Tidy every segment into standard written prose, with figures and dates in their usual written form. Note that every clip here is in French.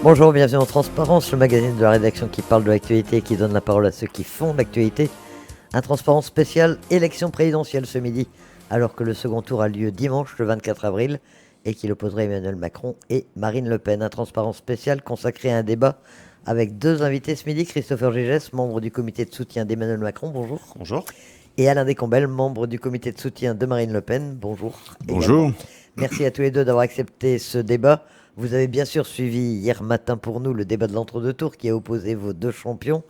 Bonjour, bienvenue en Transparence, le magazine de la rédaction qui parle de l'actualité et qui donne la parole à ceux qui font l'actualité. Un Transparence spécial élection présidentielle ce midi, alors que le second tour a lieu dimanche, le 24 avril, et qu'il opposerait Emmanuel Macron et Marine Le Pen. Un Transparence spécial consacré à un débat avec deux invités ce midi, Christopher Gégès, membre du comité de soutien d'Emmanuel Macron, bonjour. Bonjour. Et Alain Descombelles, membre du comité de soutien de Marine Le Pen, bonjour. Bonjour. Également. Merci à tous les deux d'avoir accepté ce débat. Vous avez bien sûr suivi hier matin pour nous le débat de l'entre-deux tours qui a opposé vos deux champions.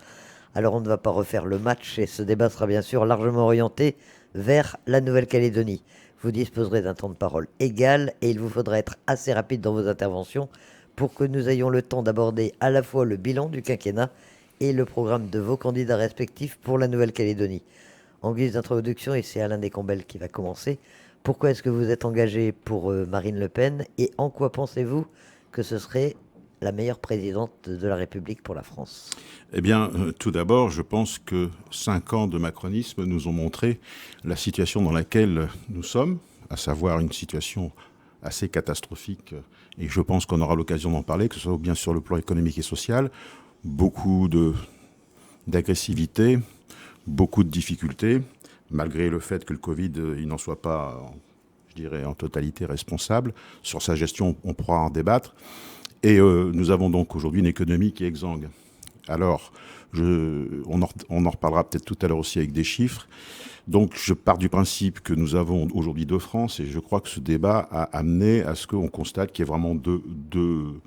Alors on ne va pas refaire le match et ce débat sera bien sûr largement orienté vers la Nouvelle-Calédonie. Vous disposerez d'un temps de parole égal et il vous faudra être assez rapide dans vos interventions pour que nous ayons le temps d'aborder à la fois le bilan du quinquennat et le programme de vos candidats respectifs pour la Nouvelle-Calédonie. En guise d'introduction, et c'est Alain Descombelles qui va commencer, pourquoi est-ce que vous êtes engagé pour Marine Le Pen et en quoi pensez-vous que ce serait la meilleure présidente de la République pour la France ? Eh bien, tout d'abord, je pense que 5 ans de macronisme nous ont montré la situation dans laquelle nous sommes, à savoir une situation assez catastrophique, et je pense qu'on aura l'occasion d'en parler, que ce soit bien sur le plan économique et social, beaucoup d'agressivité, beaucoup de difficultés, malgré le fait que le Covid, il n'en soit pas, je dirais, en totalité responsable. Sur sa gestion, on pourra en débattre. Et nous avons donc aujourd'hui une économie qui est exsangue. Alors, on en reparlera peut-être tout à l'heure aussi avec des chiffres. Donc, je pars du principe que nous avons aujourd'hui deux France, et je crois que ce débat a amené à ce qu'on constate qu'il y a vraiment deux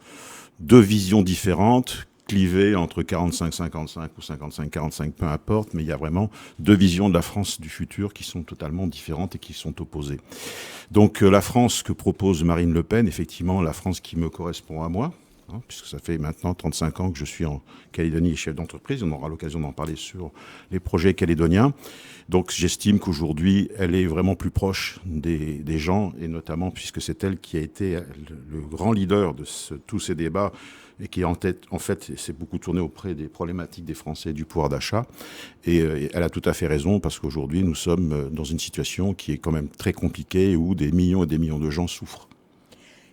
visions différentes, clivé entre 45-55 ou 55-45, peu importe, mais il y a vraiment deux visions de la France du futur qui sont totalement différentes et qui sont opposées. Donc la France que propose Marine Le Pen, effectivement la France qui me correspond à moi, puisque ça fait maintenant 35 ans que je suis en Calédonie et chef d'entreprise, on aura l'occasion d'en parler sur les projets calédoniens. Donc j'estime qu'aujourd'hui, elle est vraiment plus proche des gens, et notamment puisque c'est elle qui a été le grand leader de tous ces débats, et qui en fait, s'est beaucoup tourné auprès des problématiques des Français du pouvoir d'achat. Et elle a tout à fait raison, parce qu'aujourd'hui, nous sommes dans une situation qui est quand même très compliquée, où des millions et des millions de gens souffrent.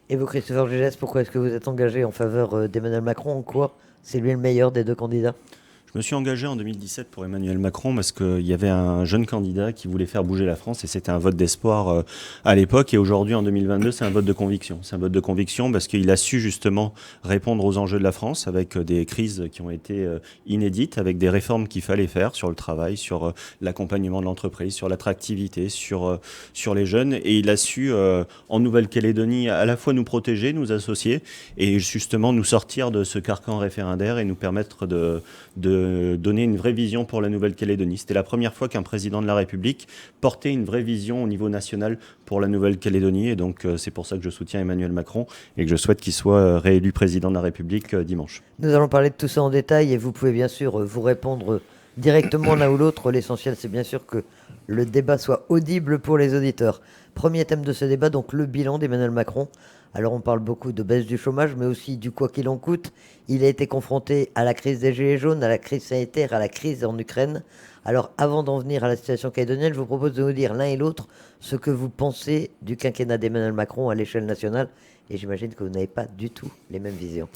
Et vous, Christopher Gégès, pourquoi est-ce que vous êtes engagé en faveur d'Emmanuel Macron ? En quoi c'est lui le meilleur des deux candidats ? Je me suis engagé en 2017 pour Emmanuel Macron parce qu'il y avait un jeune candidat qui voulait faire bouger la France et c'était un vote d'espoir à l'époque. Et aujourd'hui, en 2022, c'est un vote de conviction. C'est un vote de conviction parce qu'il a su justement répondre aux enjeux de la France avec des crises qui ont été inédites, avec des réformes qu'il fallait faire sur le travail, sur l'accompagnement de l'entreprise, sur l'attractivité, sur les jeunes. Et il a su, en Nouvelle-Calédonie, à la fois nous protéger, nous associer et justement nous sortir de ce carcan référendaire et nous permettre de donner une vraie vision pour la Nouvelle-Calédonie. C'était la première fois qu'un président de la République portait une vraie vision au niveau national pour la Nouvelle-Calédonie. Et donc, c'est pour ça que je soutiens Emmanuel Macron et que je souhaite qu'il soit réélu président de la République dimanche. Nous allons parler de tout ça en détail et vous pouvez bien sûr vous répondre directement l'un ou l'autre. L'essentiel, c'est bien sûr que le débat soit audible pour les auditeurs. Premier thème de ce débat, donc le bilan d'Emmanuel Macron. Alors on parle beaucoup de baisse du chômage, mais aussi du quoi qu'il en coûte. Il a été confronté à la crise des Gilets jaunes, à la crise sanitaire, à la crise en Ukraine. Alors avant d'en venir à la situation calédonienne, je vous propose de nous dire l'un et l'autre ce que vous pensez du quinquennat d'Emmanuel Macron à l'échelle nationale. Et j'imagine que vous n'avez pas du tout les mêmes visions.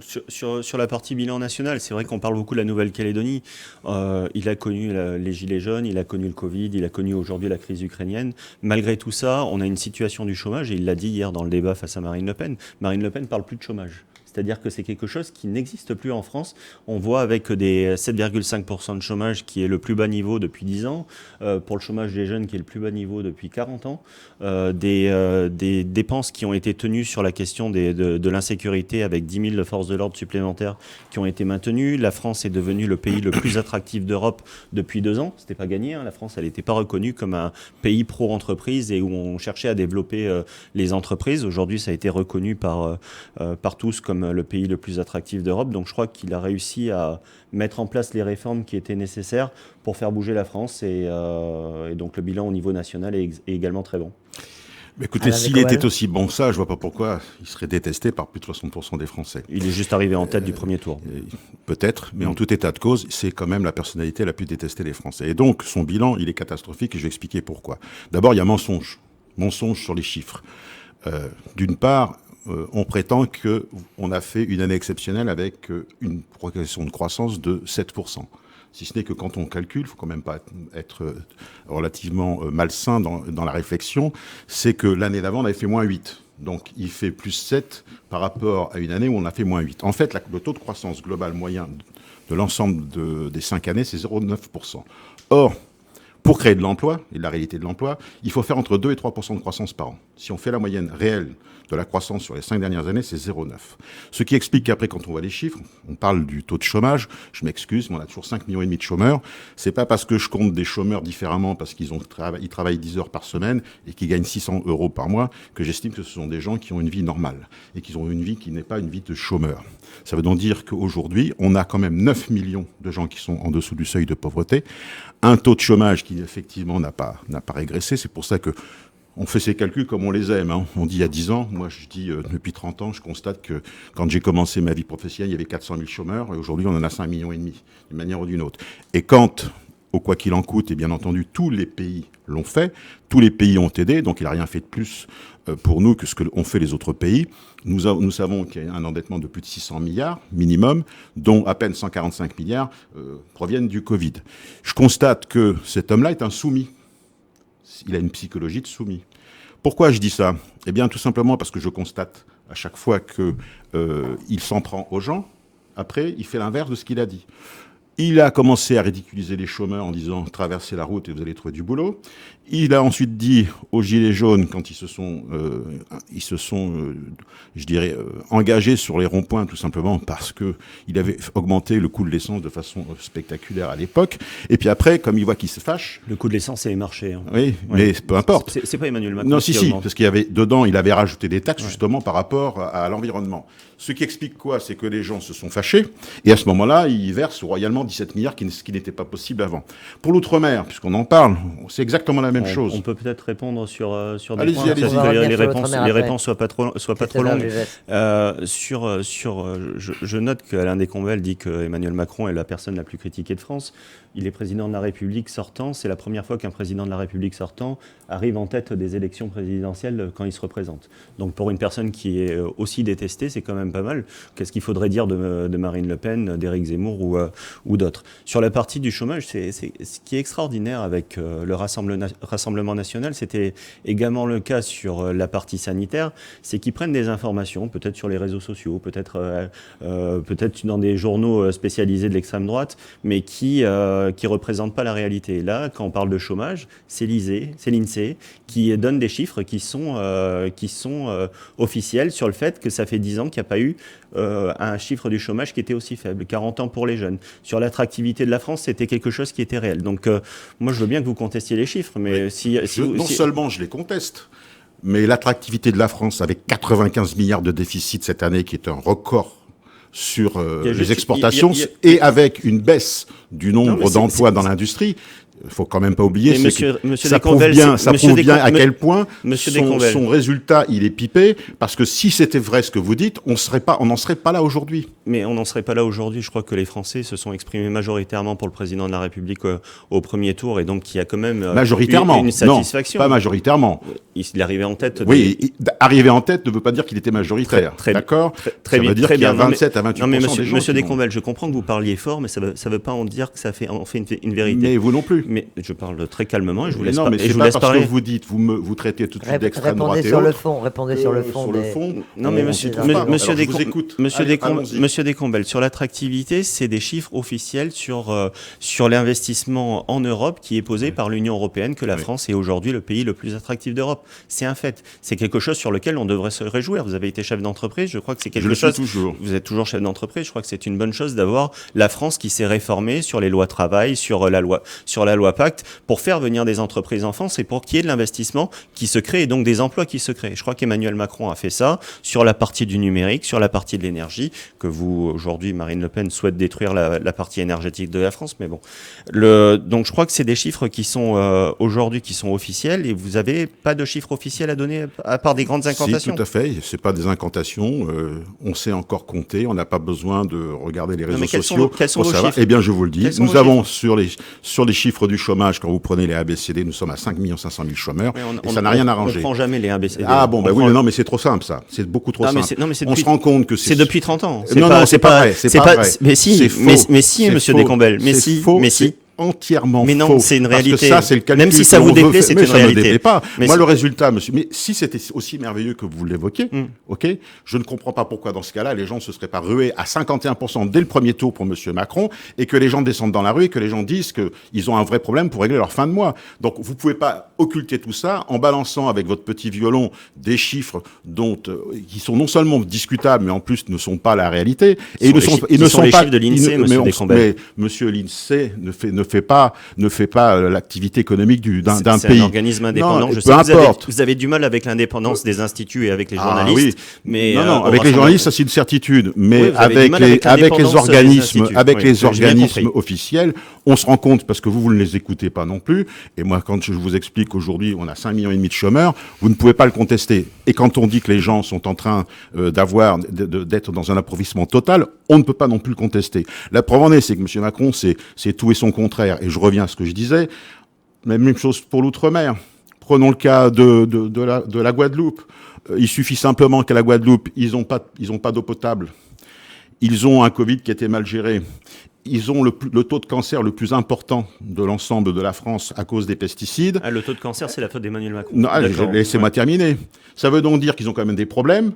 Sur la partie bilan national, c'est vrai qu'on parle beaucoup de la Nouvelle-Calédonie. Il a connu les Gilets jaunes, il a connu le Covid, il a connu aujourd'hui la crise ukrainienne. Malgré tout ça, on a une situation du chômage, et il l'a dit hier dans le débat face à Marine Le Pen. Marine Le Pen ne parle plus de chômage. C'est-à-dire que c'est quelque chose qui n'existe plus en France. On voit avec des 7,5% de chômage qui est le plus bas niveau depuis 10 ans, pour le chômage des jeunes qui est le plus bas niveau depuis 40 ans, des dépenses qui ont été tenues sur la question de l'insécurité avec 10 000 forces de l'ordre supplémentaires qui ont été maintenues. La France est devenue le pays le plus attractif d'Europe depuis 2 ans. C'était pas gagné, hein. La France, elle n'était pas reconnue comme un pays pro-entreprise et où on cherchait à développer les entreprises. Aujourd'hui, ça a été reconnu par tous comme le pays le plus attractif d'Europe. Donc je crois qu'il a réussi à mettre en place les réformes qui étaient nécessaires pour faire bouger la France et donc le bilan au niveau national est également très bon. Mais écoutez, s'il était aussi bon que ça, je vois pas pourquoi il serait détesté par plus de 60% des Français. Il est juste arrivé en tête du premier tour. Peut-être, mais en tout état de cause, c'est quand même la personnalité la plus détestée des Français. Et donc, son bilan, il est catastrophique, et je vais expliquer pourquoi. D'abord, il y a mensonge sur les chiffres. D'une part, on prétend qu'on a fait une année exceptionnelle avec une progression de croissance de 7%. Si ce n'est que quand on calcule, il faut quand même pas être relativement malsain dans la réflexion, c'est que l'année d'avant, on avait fait moins 8. Donc, il fait plus 7 par rapport à une année où on a fait moins 8. En fait, le taux de croissance global moyen de l'ensemble des 5 années, c'est 0,9%. Or, pour créer de l'emploi, et de la réalité de l'emploi, il faut faire entre 2 et 3% de croissance par an. Si on fait la moyenne réelle de la croissance sur les 5 dernières années, c'est 0,9. Ce qui explique qu'après, quand on voit les chiffres, on parle du taux de chômage. Je m'excuse, mais on a toujours 5,5 millions de chômeurs. C'est pas parce que je compte des chômeurs différemment, parce qu'ils travaillent 10 heures par semaine et qu'ils gagnent 600 € par mois, que j'estime que ce sont des gens qui ont une vie normale et qui ont une vie qui n'est pas une vie de chômeur. Ça veut donc dire qu'aujourd'hui, on a quand même 9 millions de gens qui sont en dessous du seuil de pauvreté, un taux de chômage qui effectivement n'a pas régressé. C'est pour ça que on fait ces calculs comme on les aime. On dit il y a 10 ans, moi je dis depuis 30 ans, je constate que quand j'ai commencé ma vie professionnelle, il y avait 400 000 chômeurs, et aujourd'hui on en a 5,5 millions, d'une manière ou d'une autre. Et quand, au quoi qu'il en coûte, et bien entendu tous les pays l'ont fait, tous les pays ont aidé, donc il n'a rien fait de plus pour nous que ce qu'ont fait les autres pays. Nous savons qu'il y a un endettement de plus de 600 milliards minimum, dont à peine 145 milliards proviennent du Covid. Je constate que cet homme-là est un soumis. Il a une psychologie de soumis. Pourquoi je dis ça ? Eh bien, tout simplement parce que je constate à chaque fois qu'il s'en prend aux gens. Après, il fait l'inverse de ce qu'il a dit. Il a commencé à ridiculiser les chômeurs en disant « traversez la route et vous allez trouver du boulot ». Il a ensuite dit aux Gilets jaunes, quand ils se sont engagés sur les ronds-points, tout simplement parce qu'il avait augmenté le coût de l'essence de façon spectaculaire à l'époque. Et puis après, comme il voit qu'il se fâche... Le coût de l'essence, c'est les marchés. Hein. Oui, mais peu importe. C'est pas Emmanuel Macron. Non, si, parce qu'il y avait dedans, il avait rajouté des taxes justement par rapport à l'environnement. Ce qui explique quoi ? C'est que les gens se sont fâchés, et à ce moment-là, ils versent royalement 17 milliards, ce qui n'était pas possible avant. Pour l'outre-mer, puisqu'on en parle, c'est exactement la même chose. On peut peut-être répondre sur des allez-y, points, allez-y. que les réponses soient pas trop longues. Je note qu'Alain Descombelles dit que Emmanuel Macron est la personne la plus critiquée de France. Il est président de la République sortant. C'est la première fois qu'un président de la République sortant arrive en tête des élections présidentielles quand il se représente. Donc pour une personne qui est aussi détestée, c'est quand même pas mal. Qu'est-ce qu'il faudrait dire de Marine Le Pen, d'Éric Zemmour ou d'autres ? Sur la partie du chômage, c'est ce qui est extraordinaire avec le Rassemblement national, c'était également le cas sur la partie sanitaire, c'est qu'ils prennent des informations, peut-être sur les réseaux sociaux, peut-être dans des journaux spécialisés de l'extrême droite, mais qui représentent pas la réalité. Là, quand on parle de chômage, c'est l'INSEE qui donne des chiffres qui sont officiels sur le fait que ça fait 10 ans qu'il n'y a pas eu un chiffre du chômage qui était aussi faible, 40 ans pour les jeunes. Sur l'attractivité de la France, c'était quelque chose qui était réel. Donc moi, je veux bien que vous contestiez les chiffres, mais non seulement je les conteste, mais l'attractivité de la France avec 95 milliards de déficit cette année, qui est un record sur les exportations, et avec une baisse du nombre d'emplois dans l'industrie, il ne faut quand même pas oublier, ça prouve bien à quel point son résultat, il est pipé, parce que si c'était vrai ce que vous dites, on n'en serait pas là aujourd'hui. Mais on n'en serait pas là aujourd'hui. Je crois que les Français se sont exprimés majoritairement pour le président de la République au premier tour, et donc il y a quand même majoritairement, une satisfaction. Non, pas majoritairement. Il est arrivé en tête. Oui, arriver en tête ne veut pas dire qu'il était majoritaire. D'accord ? Ça veut dire qu'il y a 27 à 28% des gens. Monsieur Descombelles, je comprends que vous parliez fort, mais ça veut pas en dire que ça en fait une vérité. Mais vous non plus. Mais je parle très calmement et je vous laisse parler. Non, mais c'est pas parce que vous dites, vous traitez tout de suite d'extrême droite et autres. Répondez sur le fond. Non, mais monsieur Descombelles, sur l'attractivité, c'est des chiffres officiels sur l'investissement en Europe qui est posé par l'Union européenne, que la France est aujourd'hui le pays le plus attractif d'Europe. C'est un fait. C'est quelque chose sur lequel on devrait se réjouir. Vous avez été chef d'entreprise, je crois que c'est quelque chose. Toujours. Vous êtes toujours chef d'entreprise. Je crois que c'est une bonne chose d'avoir la France qui s'est réformée sur les lois travail, sur la loi loi Pacte pour faire venir des entreprises en France et pour qu'il y ait de l'investissement qui se crée et donc des emplois qui se créent. Je crois qu'Emmanuel Macron a fait ça sur la partie du numérique, sur la partie de l'énergie, que vous, aujourd'hui, Marine Le Pen souhaite détruire la partie énergétique de la France, mais bon. Donc je crois que c'est des chiffres qui sont aujourd'hui qui sont officiels et vous n'avez pas de chiffres officiels à donner à part des grandes incantations. Si, tout à fait. C'est pas des incantations. On sait encore compter. On n'a pas besoin de regarder les réseaux sociaux. Quels sont vos chiffres ? Eh bien, je vous le dis. Nous avons sur les chiffres du chômage, quand vous prenez les ABCD, nous sommes à 5 500 000 chômeurs. Et ça n'a rien arrangé. On ne prend jamais les ABCD. Ah bon, ben oui, mais non, mais c'est trop simple ça. C'est beaucoup trop simple. On se rend compte que c'est depuis 30 ans. Non, c'est pas vrai. C'est pas vrai. Mais si, monsieur Descombelles. Mais si. Entièrement mais non, faux. c'est une réalité. Parce que ça, c'est le calcul. Même si ça vous déplaît, c'est une réalité. Ça ne me déplaît pas. Mais moi, le résultat, monsieur, mais si c'était aussi merveilleux que vous l'évoquez, ok, je ne comprends pas pourquoi dans ce cas-là, les gens se seraient pas rués à 51% dès le premier tour pour monsieur Macron et que les gens descendent dans la rue et que les gens disent qu'ils ont un vrai problème pour régler leur fin de mois. Donc, vous pouvez pas occulter tout ça en balançant avec votre petit violon des chiffres qui sont non seulement discutables, mais en plus ne sont pas la réalité. Et ils ne sont pas les chiffres de l'INSEE, monsieur Descombelles. Mais monsieur l'INSEE ne fait pas l'activité économique d'un pays. C'est un organisme indépendant. Non, je sais que vous avez du mal avec l'indépendance des instituts et avec les journalistes. Oui. Mais non, avec les journalistes, ça c'est une certitude. Mais avec les organismes officiels, on se rend compte, parce que vous ne les écoutez pas non plus. Et moi, quand je vous explique qu'aujourd'hui, on a 5,5 millions de chômeurs, vous ne pouvez pas le contester. Et quand on dit que les gens sont en train d'être dans un appauvrissement total, on ne peut pas non plus le contester. La preuve en est, c'est que M. Macron, c'est tout et son contraire. Et je reviens à ce que je disais. Même chose pour l'outre-mer. Prenons le cas de la Guadeloupe. Il suffit simplement qu'à la Guadeloupe, ils ont pas d'eau potable. Ils ont un Covid qui a été mal géré. Ils ont le taux de cancer le plus important de l'ensemble de la France à cause des pesticides. Le taux de cancer, c'est la faute d'Emmanuel Macron. Non, laissez-moi terminer. Ça veut donc dire qu'ils ont quand même des problèmes.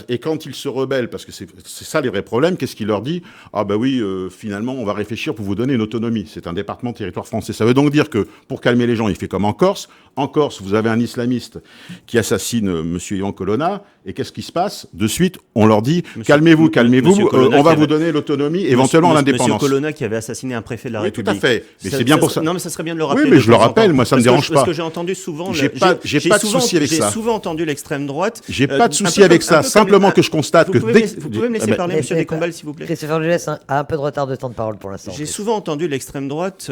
Et quand ils se rebellent, parce que c'est ça les vrais problèmes, qu'est-ce qu'il leur dit ? Ah ben oui, finalement, on va réfléchir pour vous donner une autonomie. C'est un département territoire français. Ça veut donc dire que, pour calmer les gens, il fait comme en Corse. En Corse, vous avez un islamiste qui assassine M. Yvan Colonna. Et qu'est-ce qui se passe ? De suite, on leur dit, calmez-vous, on va vous donner l'autonomie, éventuellement l'indépendance. M. Colonna qui avait assassiné un préfet de la République. Oui, tout à fait. Mais c'est bien pour ça. Non, mais ça serait bien de le rappeler. Oui, mais je le rappelle, moi, ça ne me dérange pas. Parce que j'ai entendu souvent... J'ai pas de souci avec ça. J'ai souvent entendu l'extrême droite... J'ai pas de souci avec ça. Simplement que je constate que... Vous pouvez me laisser parler, M. Descombelles, s'il vous plaît ? Christopher Géliès a un peu de retard de temps de parole pour l'instant. J'ai souvent entendu l'extrême droite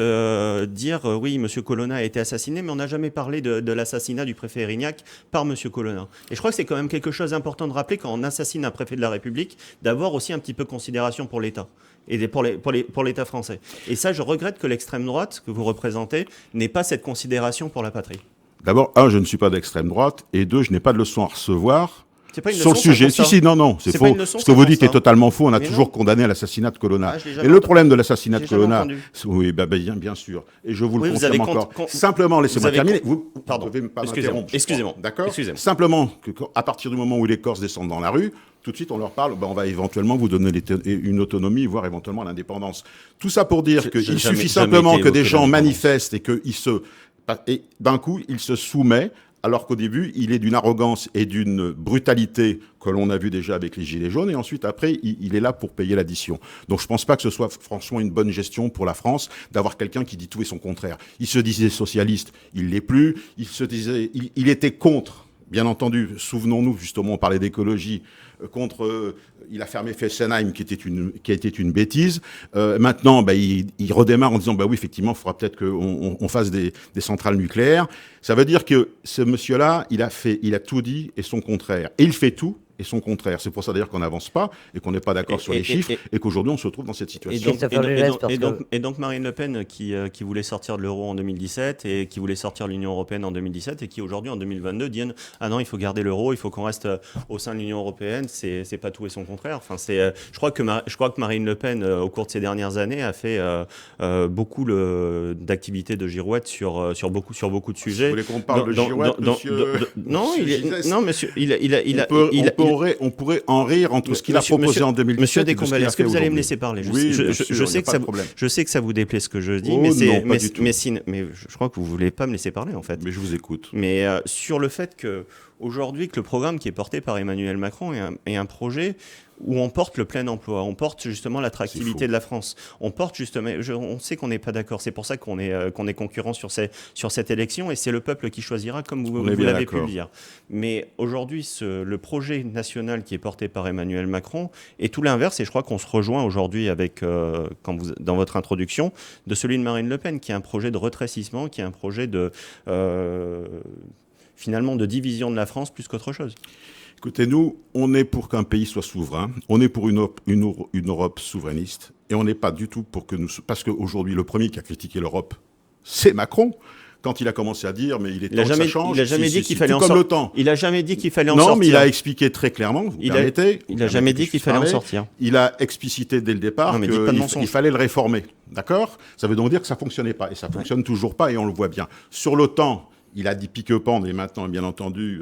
dire oui, M. Colonna a été assassiné, mais on n'a jamais parlé de l'assassinat du préfet Erignac par M. Colonna. Et je crois que c'est quand même quelque chose d'important de rappeler quand on assassine un préfet de la République, d'avoir aussi un petit peu considération pour l'État et pour l'État français. Et ça, je regrette que l'extrême droite que vous représentez n'ait pas cette considération pour la patrie. D'abord, je ne suis pas d'extrême droite, et deux, je n'ai pas de leçon à recevoir. C'est pas une sur leçon, le sujet. Si, non, c'est faux. Ce que vous dites est totalement faux. On a toujours condamné l'assassinat de Colonna. Et le problème de l'assassinat de Colonna, oui, bien sûr. Et je vous le confirme encore. Simplement, laissez-moi terminer. Vous devez pas m'interrompre. Excusez-moi. D'accord. Simplement, à partir du moment où les Corses descendent dans la rue, tout de suite, on leur parle, on va éventuellement vous donner une autonomie, voire éventuellement l'indépendance. Tout ça pour dire qu'il suffit simplement que des gens manifestent et d'un coup, ils se soumettent. Alors qu'au début, il est d'une arrogance et d'une brutalité que l'on a vu déjà avec les Gilets jaunes, et ensuite, après, il est là pour payer l'addition. Donc je ne pense pas que ce soit franchement une bonne gestion pour la France d'avoir quelqu'un qui dit tout et son contraire. Il se disait socialiste, il ne l'est plus, il était contre, bien entendu, souvenons-nous, justement, on parlait d'écologie, il a fermé Fessenheim, qui a été une bêtise. Maintenant, il redémarre en disant, oui, effectivement, il faudra peut-être qu'on fasse des centrales nucléaires. Ça veut dire que ce monsieur-là, il a tout dit et son contraire. Et il fait tout et son contraire. C'est pour ça d'ailleurs qu'on n'avance pas et qu'on n'est pas d'accord sur les chiffres et qu'aujourd'hui on se retrouve dans cette situation. Et donc Marine Le Pen qui voulait sortir de l'euro en 2017 et qui voulait sortir de l'Union européenne en 2017 et qui aujourd'hui en 2022 dit ah non, il faut garder l'euro, il faut qu'on reste au sein de l'Union européenne, c'est pas tout et son contraire. Enfin, je crois que Marine Le Pen au cours de ces dernières années a fait beaucoup d'activités de girouette sur beaucoup de sujets. Vous voulez qu'on parle de girouette, monsieur? Non, monsieur, on pourrait en rire entre ce qu'il a proposé en 2017. Monsieur Descombelles, est-ce que vous allez me laisser parler? Oui, je sais que ça vous déplaît ce que je dis, mais je crois que vous voulez pas me laisser parler en fait. Mais je vous écoute. Mais sur le fait que aujourd'hui que le programme qui est porté par Emmanuel Macron est un projet où on porte le plein emploi, on porte justement l'attractivité de la France, on porte justement, on sait qu'on n'est pas d'accord, c'est pour ça qu'on est concurrent sur cette élection, et c'est le peuple qui choisira, comme vous l'avez pu le dire. Mais aujourd'hui, le projet national qui est porté par Emmanuel Macron est tout l'inverse, et je crois qu'on se rejoint aujourd'hui avec, dans votre introduction, de celui de Marine Le Pen, qui est un projet de rétrécissement, qui est un projet finalement de division de la France plus qu'autre chose. Écoutez, nous, on est pour qu'un pays soit souverain, on est pour une Europe souverainiste, et on n'est pas du tout pour que nous... Parce qu'aujourd'hui, le premier qui a critiqué l'Europe, c'est Macron. Quand il a commencé à dire, mais il est temps que ça change. Il n'a jamais dit qu'il fallait en sortir. Il n'a jamais dit qu'il fallait en sortir. Non, mais il a expliqué très clairement, vous permettez. Il n'a jamais dit qu'il fallait en sortir. Il a explicité dès le départ qu'il fallait le réformer. D'accord ? Ça veut donc dire que ça ne fonctionnait pas. Et ça ne fonctionne toujours pas, et on le voit bien. Sur l'OTAN, il a dit pique-pendre, et maintenant, bien entendu,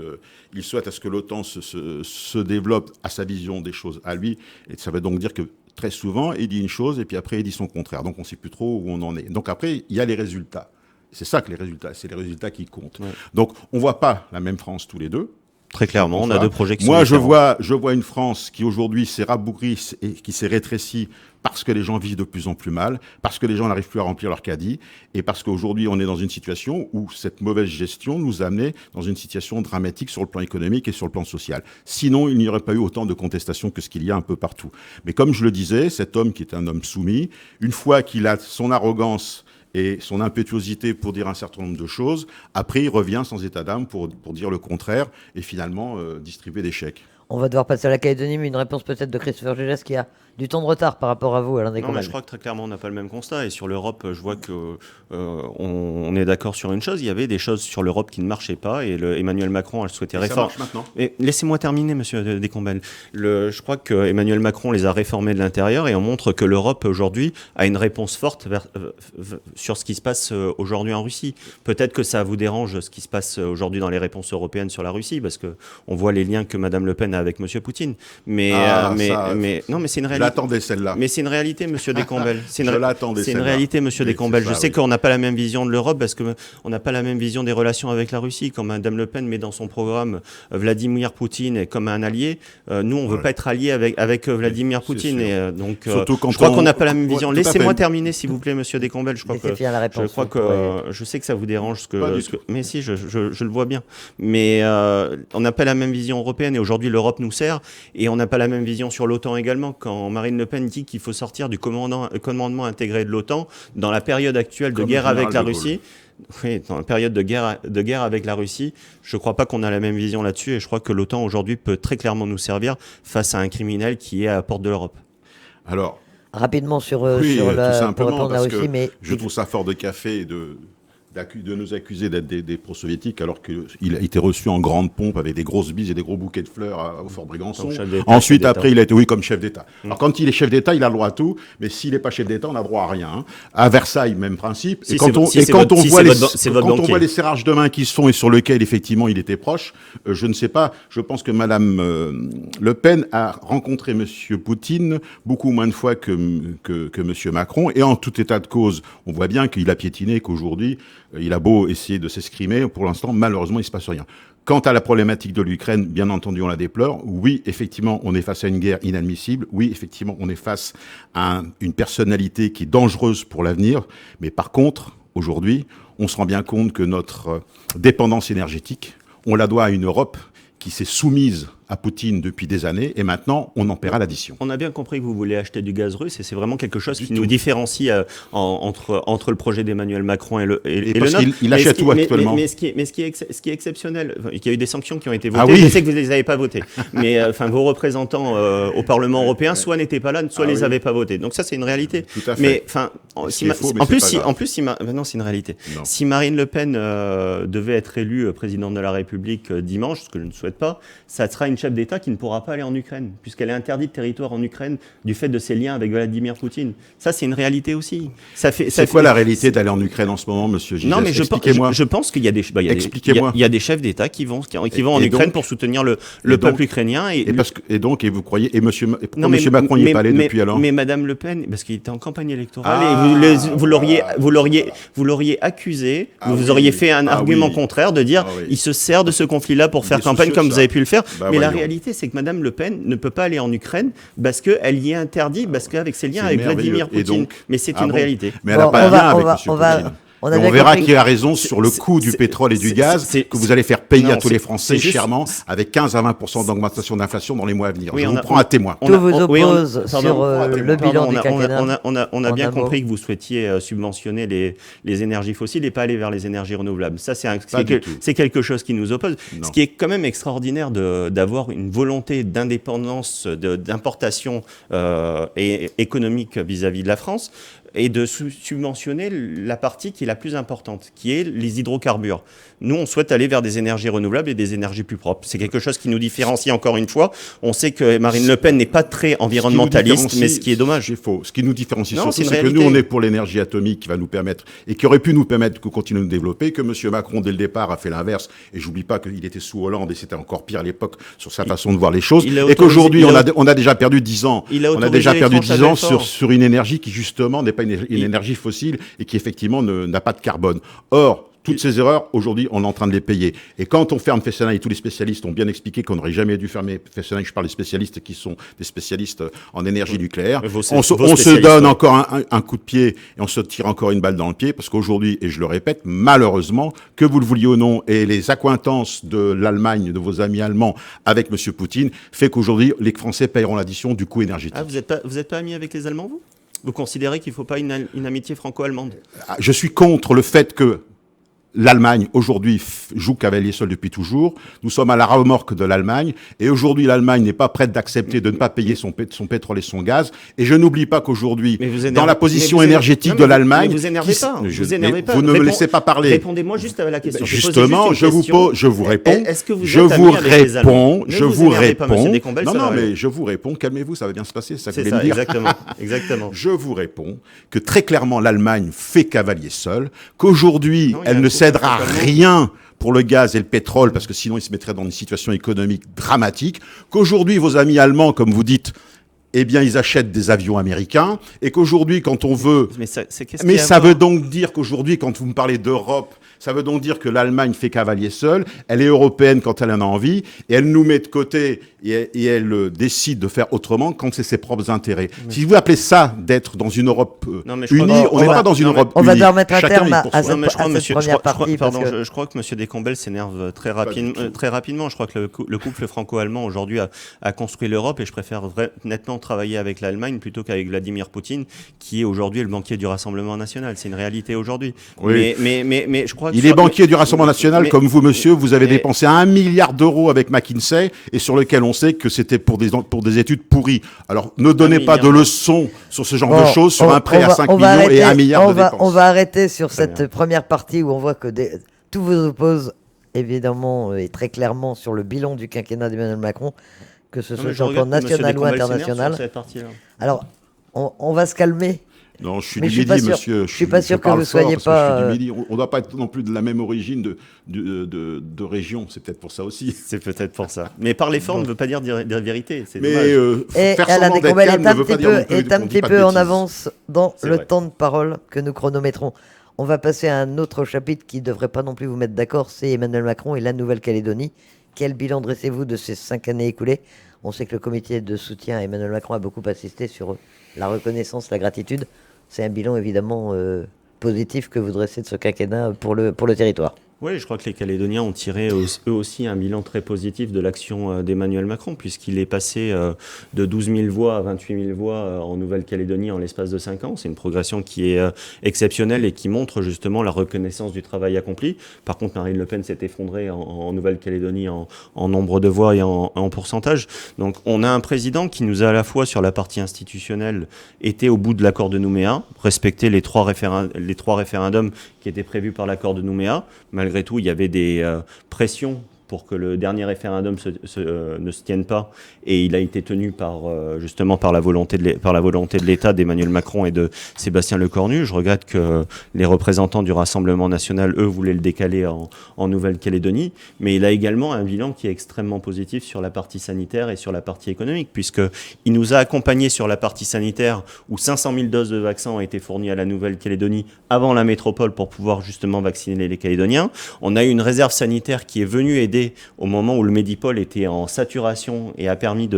il souhaite à ce que l'OTAN se développe à sa vision des choses à lui. Et ça veut donc dire que très souvent, il dit une chose, et puis après, il dit son contraire. Donc, on ne sait plus trop où on en est. Donc après, il y a les résultats. C'est ça que les résultats, c'est les résultats qui comptent. Ouais. Donc, on ne voit pas la même France tous les deux. Très clairement, on a deux projets qui sont différents. Moi, je vois une France qui aujourd'hui s'est rabougrie et qui s'est rétrécie parce que les gens vivent de plus en plus mal, parce que les gens n'arrivent plus à remplir leur caddie, et parce qu'aujourd'hui, on est dans une situation où cette mauvaise gestion nous a amené dans une situation dramatique sur le plan économique et sur le plan social. Sinon, il n'y aurait pas eu autant de contestations que ce qu'il y a un peu partout. Mais comme je le disais, cet homme qui est un homme soumis, une fois qu'il a son arrogance et son impétuosité pour dire un certain nombre de choses, après il revient sans état d'âme pour dire le contraire et finalement distribuer des chèques. On va devoir passer à la Calédonie, mais une réponse peut-être de Christopher Géjas qui a du temps de retard par rapport à vous, Alain Descombelles. Non, mais je crois que très clairement on n'a pas le même constat, et sur l'Europe, je vois que on est d'accord sur une chose, il y avait des choses sur l'Europe qui ne marchaient pas, et Emmanuel Macron a souhaité réformer. Ça marche maintenant. Et laissez-moi terminer, monsieur Descombelles. Je crois que Emmanuel Macron les a réformés de l'intérieur, et on montre que l'Europe aujourd'hui a une réponse forte sur ce qui se passe aujourd'hui en Russie. Peut-être que ça vous dérange ce qui se passe aujourd'hui dans les réponses européennes sur la Russie, parce que on voit les liens que Madame Le Pen a avec Monsieur Poutine. Mais non, mais c'est une réalité. J'attendais celle-là. Mais c'est une réalité, monsieur Descombelles. C'est une celle-là. réalité, monsieur Descombelles. Je sais qu'on n'a pas la même vision de l'Europe parce qu'on n'a pas la même vision des relations avec la Russie. Quand Mme Le Pen met dans son programme Vladimir Poutine comme un allié, nous, on ne veut pas être allié avec Vladimir Poutine. Et, donc, je crois qu'on n'a pas la même vision. Laissez-moi terminer, s'il vous plaît, monsieur Descombelles. Je crois que je sais que ça vous dérange. Mais si, je le vois bien. Mais on n'a pas la même vision européenne, et aujourd'hui, l'Europe nous sert. Et on n'a pas la même vision sur l'OTAN également. Quand Marine Le Pen dit qu'il faut sortir du commandement intégré de l'OTAN dans la période actuelle de guerre avec la Russie, oui, dans la période de guerre avec la Russie, je ne crois pas qu'on a la même vision là-dessus, et je crois que l'OTAN aujourd'hui peut très clairement nous servir face à un criminel qui est à la porte de l'Europe. Alors, rapidement tout simplement, parce Russie, mais je trouve ça fort de café de nous accuser d'être des pro-soviétiques, alors qu'il a été reçu en grande pompe avec des grosses bises et des gros bouquets de fleurs au Fort Brégançon. Ensuite, après, il a été, comme chef d'État. Alors, quand il est chef d'État, il a le droit à tout, mais s'il n'est pas chef d'État, on n'a droit à rien. Hein. À Versailles, même principe. Et quand on voit les serrages de main qui se font et sur lesquels, effectivement, il était proche, je ne sais pas, je pense que Madame Le Pen a rencontré Monsieur Poutine beaucoup moins de fois que Monsieur Macron, et en tout état de cause, on voit bien qu'il a piétiné, qu'aujourd'hui, il a beau essayer de s'exprimer, pour l'instant, malheureusement, il ne se passe rien. Quant à la problématique de l'Ukraine, bien entendu, on la déplore. Oui, effectivement, on est face à une guerre inadmissible. Oui, effectivement, on est face à une personnalité qui est dangereuse pour l'avenir. Mais par contre, aujourd'hui, on se rend bien compte que notre dépendance énergétique, on la doit à une Europe qui s'est soumise à Poutine depuis des années, et maintenant, on en paiera l'addition. On a bien compris que vous voulez acheter du gaz russe, et c'est vraiment quelque chose qui nous différencie entre le projet d'Emmanuel Macron et le nôtre. Il achète tout actuellement. Mais ce qui est exceptionnel, il y a eu des sanctions qui ont été votées, je sais que vous ne les avez pas votées, mais vos représentants au Parlement européen soit n'étaient pas là, soit les avaient pas votées. Donc ça, c'est une réalité. Tout à fait. Mais non, c'est une réalité. Non. Si Marine Le Pen devait être élue présidente de la République dimanche, ce que je ne souhaite pas, ça sera une chef d'État qui ne pourra pas aller en Ukraine, puisqu'elle est interdite de territoire en Ukraine du fait de ses liens avec Vladimir Poutine. Ça, c'est une réalité aussi. C'est quoi la réalité d'aller en Ukraine en ce moment, monsieur Géjas ? Non, mais je pense qu'il y a des chefs d'État qui vont en Ukraine pour soutenir le peuple ukrainien. Et vous croyez, pourquoi monsieur Macron n'y est pas allé depuis alors ? Mais Madame Le Pen, parce qu'il était en campagne électorale, et vous l'auriez accusé, vous auriez fait un argument contraire de dire il se sert de ce conflit-là pour faire campagne comme vous avez pu le faire. Mais la réalité, c'est que Madame Le Pen ne peut pas aller en Ukraine parce qu'elle y est interdite, parce qu'avec ses liens avec Vladimir Poutine. Mais c'est une réalité. Mais elle n'a pas de lien avec M. Poutine. On verra qui a raison sur le coût du pétrole et du gaz que vous allez faire payer à tous les Français chèrement avec 15 à 20% d'augmentation d'inflation dans les mois à venir. Je vous prends à témoin. Tout vous oppose sur le bilan du quinquennat. On a bien compris que vous souhaitiez subventionner les énergies fossiles et pas aller vers les énergies renouvelables. Ça, c'est quelque chose qui nous oppose. Ce qui est quand même extraordinaire d'avoir une volonté d'indépendance, d'importation économique vis-à-vis de la France, et de subventionner la partie qui est la plus importante, qui est les hydrocarbures. Nous, on souhaite aller vers des énergies renouvelables et des énergies plus propres. C'est quelque chose qui nous différencie encore une fois. On sait que Marine Le Pen n'est pas très environnementaliste, mais ce qui est dommage. C'est faux. Ce qui nous différencie surtout, c'est que nous, on est pour l'énergie atomique qui va nous permettre, et qui aurait pu nous permettre de continuer de nous développer, que M. Macron, dès le départ, a fait l'inverse. Et j'oublie pas qu'il était sous Hollande, et c'était encore pire à l'époque sur sa façon de voir les choses. Et qu'aujourd'hui, on a déjà perdu 10 ans. On a déjà perdu 10 ans sur une énergie qui, justement, n'est pas une énergie fossile et qui effectivement n'a pas de carbone. Or, toutes ces erreurs, aujourd'hui, on est en train de les payer. Et quand on ferme Fessenheim, et tous les spécialistes ont bien expliqué qu'on n'aurait jamais dû fermer Fessenheim, je parle des spécialistes qui sont des spécialistes en énergie nucléaire, on se donne encore un coup de pied et on se tire encore une balle dans le pied, parce qu'aujourd'hui, et je le répète, malheureusement, que vous le vouliez ou non, et les accointances de l'Allemagne, de vos amis allemands avec M. Poutine, fait qu'aujourd'hui, les Français paieront l'addition du coût énergétique. Ah, vous êtes pas amis avec les Allemands, vous ? Vous considérez qu'il ne faut pas une amitié franco-allemande ? Je suis contre le fait que l'Allemagne, aujourd'hui, joue cavalier seul depuis toujours. Nous sommes à la remorque de l'Allemagne. Et aujourd'hui, l'Allemagne n'est pas prête d'accepter de ne pas payer son pétrole et son gaz. Et je n'oublie pas qu'aujourd'hui, dans la position énergétique de l'Allemagne... Mais vous énervez pas. Vous ne me laissez pas parler. Répondez-moi juste à la question. Justement, je vous réponds. Est-ce que vous êtes ami avec les Allemands ? Je vous réponds. Non, mais je vous réponds. Calmez-vous, ça va bien se passer. C'est ça, exactement. Je vous réponds que très clairement, l'Allemagne fait cavalier seul, qu'aujourd'hui, elle ne cédera rien pour le gaz et le pétrole, parce que sinon, ils se mettraient dans une situation économique dramatique, qu'aujourd'hui, vos amis allemands, comme vous dites, eh bien, ils achètent des avions américains, et qu'aujourd'hui, quand on veut... Mais ça veut donc dire qu'aujourd'hui, quand vous me parlez d'Europe, ça veut donc dire que l'Allemagne fait cavalier seul, elle est européenne quand elle en a envie, et elle nous met de côté, et elle décide de faire autrement quand c'est ses propres intérêts. Oui. Si vous appelez ça d'être dans une Europe unie, on n'est pas dans une Europe unie. On va devoir mettre un terme à cette première partie. Je crois que M. Descombelles s'énerve très rapidement. Je crois que le couple franco-allemand aujourd'hui a construit l'Europe, et je préfère nettement travailler avec l'Allemagne plutôt qu'avec Vladimir Poutine, qui est aujourd'hui le banquier du Rassemblement national. C'est une réalité aujourd'hui. Oui. Mais je crois que... Il est banquier du Rassemblement national, comme vous, monsieur. Vous avez dépensé 1 milliard d'euros avec McKinsey, et sur lequel on sait que c'était pour des études pourries. Alors, ne donnez pas de leçons sur ce genre de choses, sur un prêt à 5 millions et 1 milliard de dépenses. On va arrêter sur cette première partie où on voit que tout vous oppose, évidemment, et très clairement sur le bilan du quinquennat d'Emmanuel Macron, que ce soit sur le plan national ou international. Alors, on va se calmer. Non, je suis du Midi, monsieur. Je suis pas sûr que vous soyez pas... On ne doit pas être non plus de la même origine de région. C'est peut-être pour ça aussi. C'est peut-être pour ça. Mais parler fort ne veut pas dire la vérité. C'est mais faire semblant d'être calme ne veut pas dire non plus est un petit peu en avance dans le temps de parole que nous chronométrons. On va passer à un autre chapitre qui ne devrait pas non plus vous mettre d'accord. C'est Emmanuel Macron et la Nouvelle-Calédonie. Quel bilan dressez-vous de ces 5 années écoulées ? On sait que le comité de soutien à Emmanuel Macron a beaucoup insisté sur la reconnaissance, la gratitude. C'est un bilan évidemment positif que vous dressez de ce quinquennat pour le territoire. Oui, je crois que les Calédoniens ont tiré eux aussi un bilan très positif de l'action d'Emmanuel Macron, puisqu'il est passé de 12 000 voix à 28 000 voix en Nouvelle-Calédonie en l'espace de 5 ans. C'est une progression qui est exceptionnelle et qui montre justement la reconnaissance du travail accompli. Par contre, Marine Le Pen s'est effondrée en Nouvelle-Calédonie en nombre de voix et en pourcentage. Donc on a un président qui nous a à la fois sur la partie institutionnelle été au bout de l'accord de Nouméa, respecté les trois référendums qui étaient prévus par l'accord de Nouméa. Malgré tout, il y avait des pressions pour que le dernier référendum ne se tienne pas, et il a été tenu justement par la volonté de l'État, d'Emmanuel Macron et de Sébastien Lecornu. Je regrette que les représentants du Rassemblement national, eux, voulaient le décaler en Nouvelle-Calédonie, mais il a également un bilan qui est extrêmement positif sur la partie sanitaire et sur la partie économique, puisqu'il nous a accompagnés sur la partie sanitaire, où 500 000 doses de vaccins ont été fournies à la Nouvelle-Calédonie avant la métropole pour pouvoir justement vacciner les Calédoniens. On a eu une réserve sanitaire qui est venue aider arrivé au moment où le Medipol était en saturation et a permis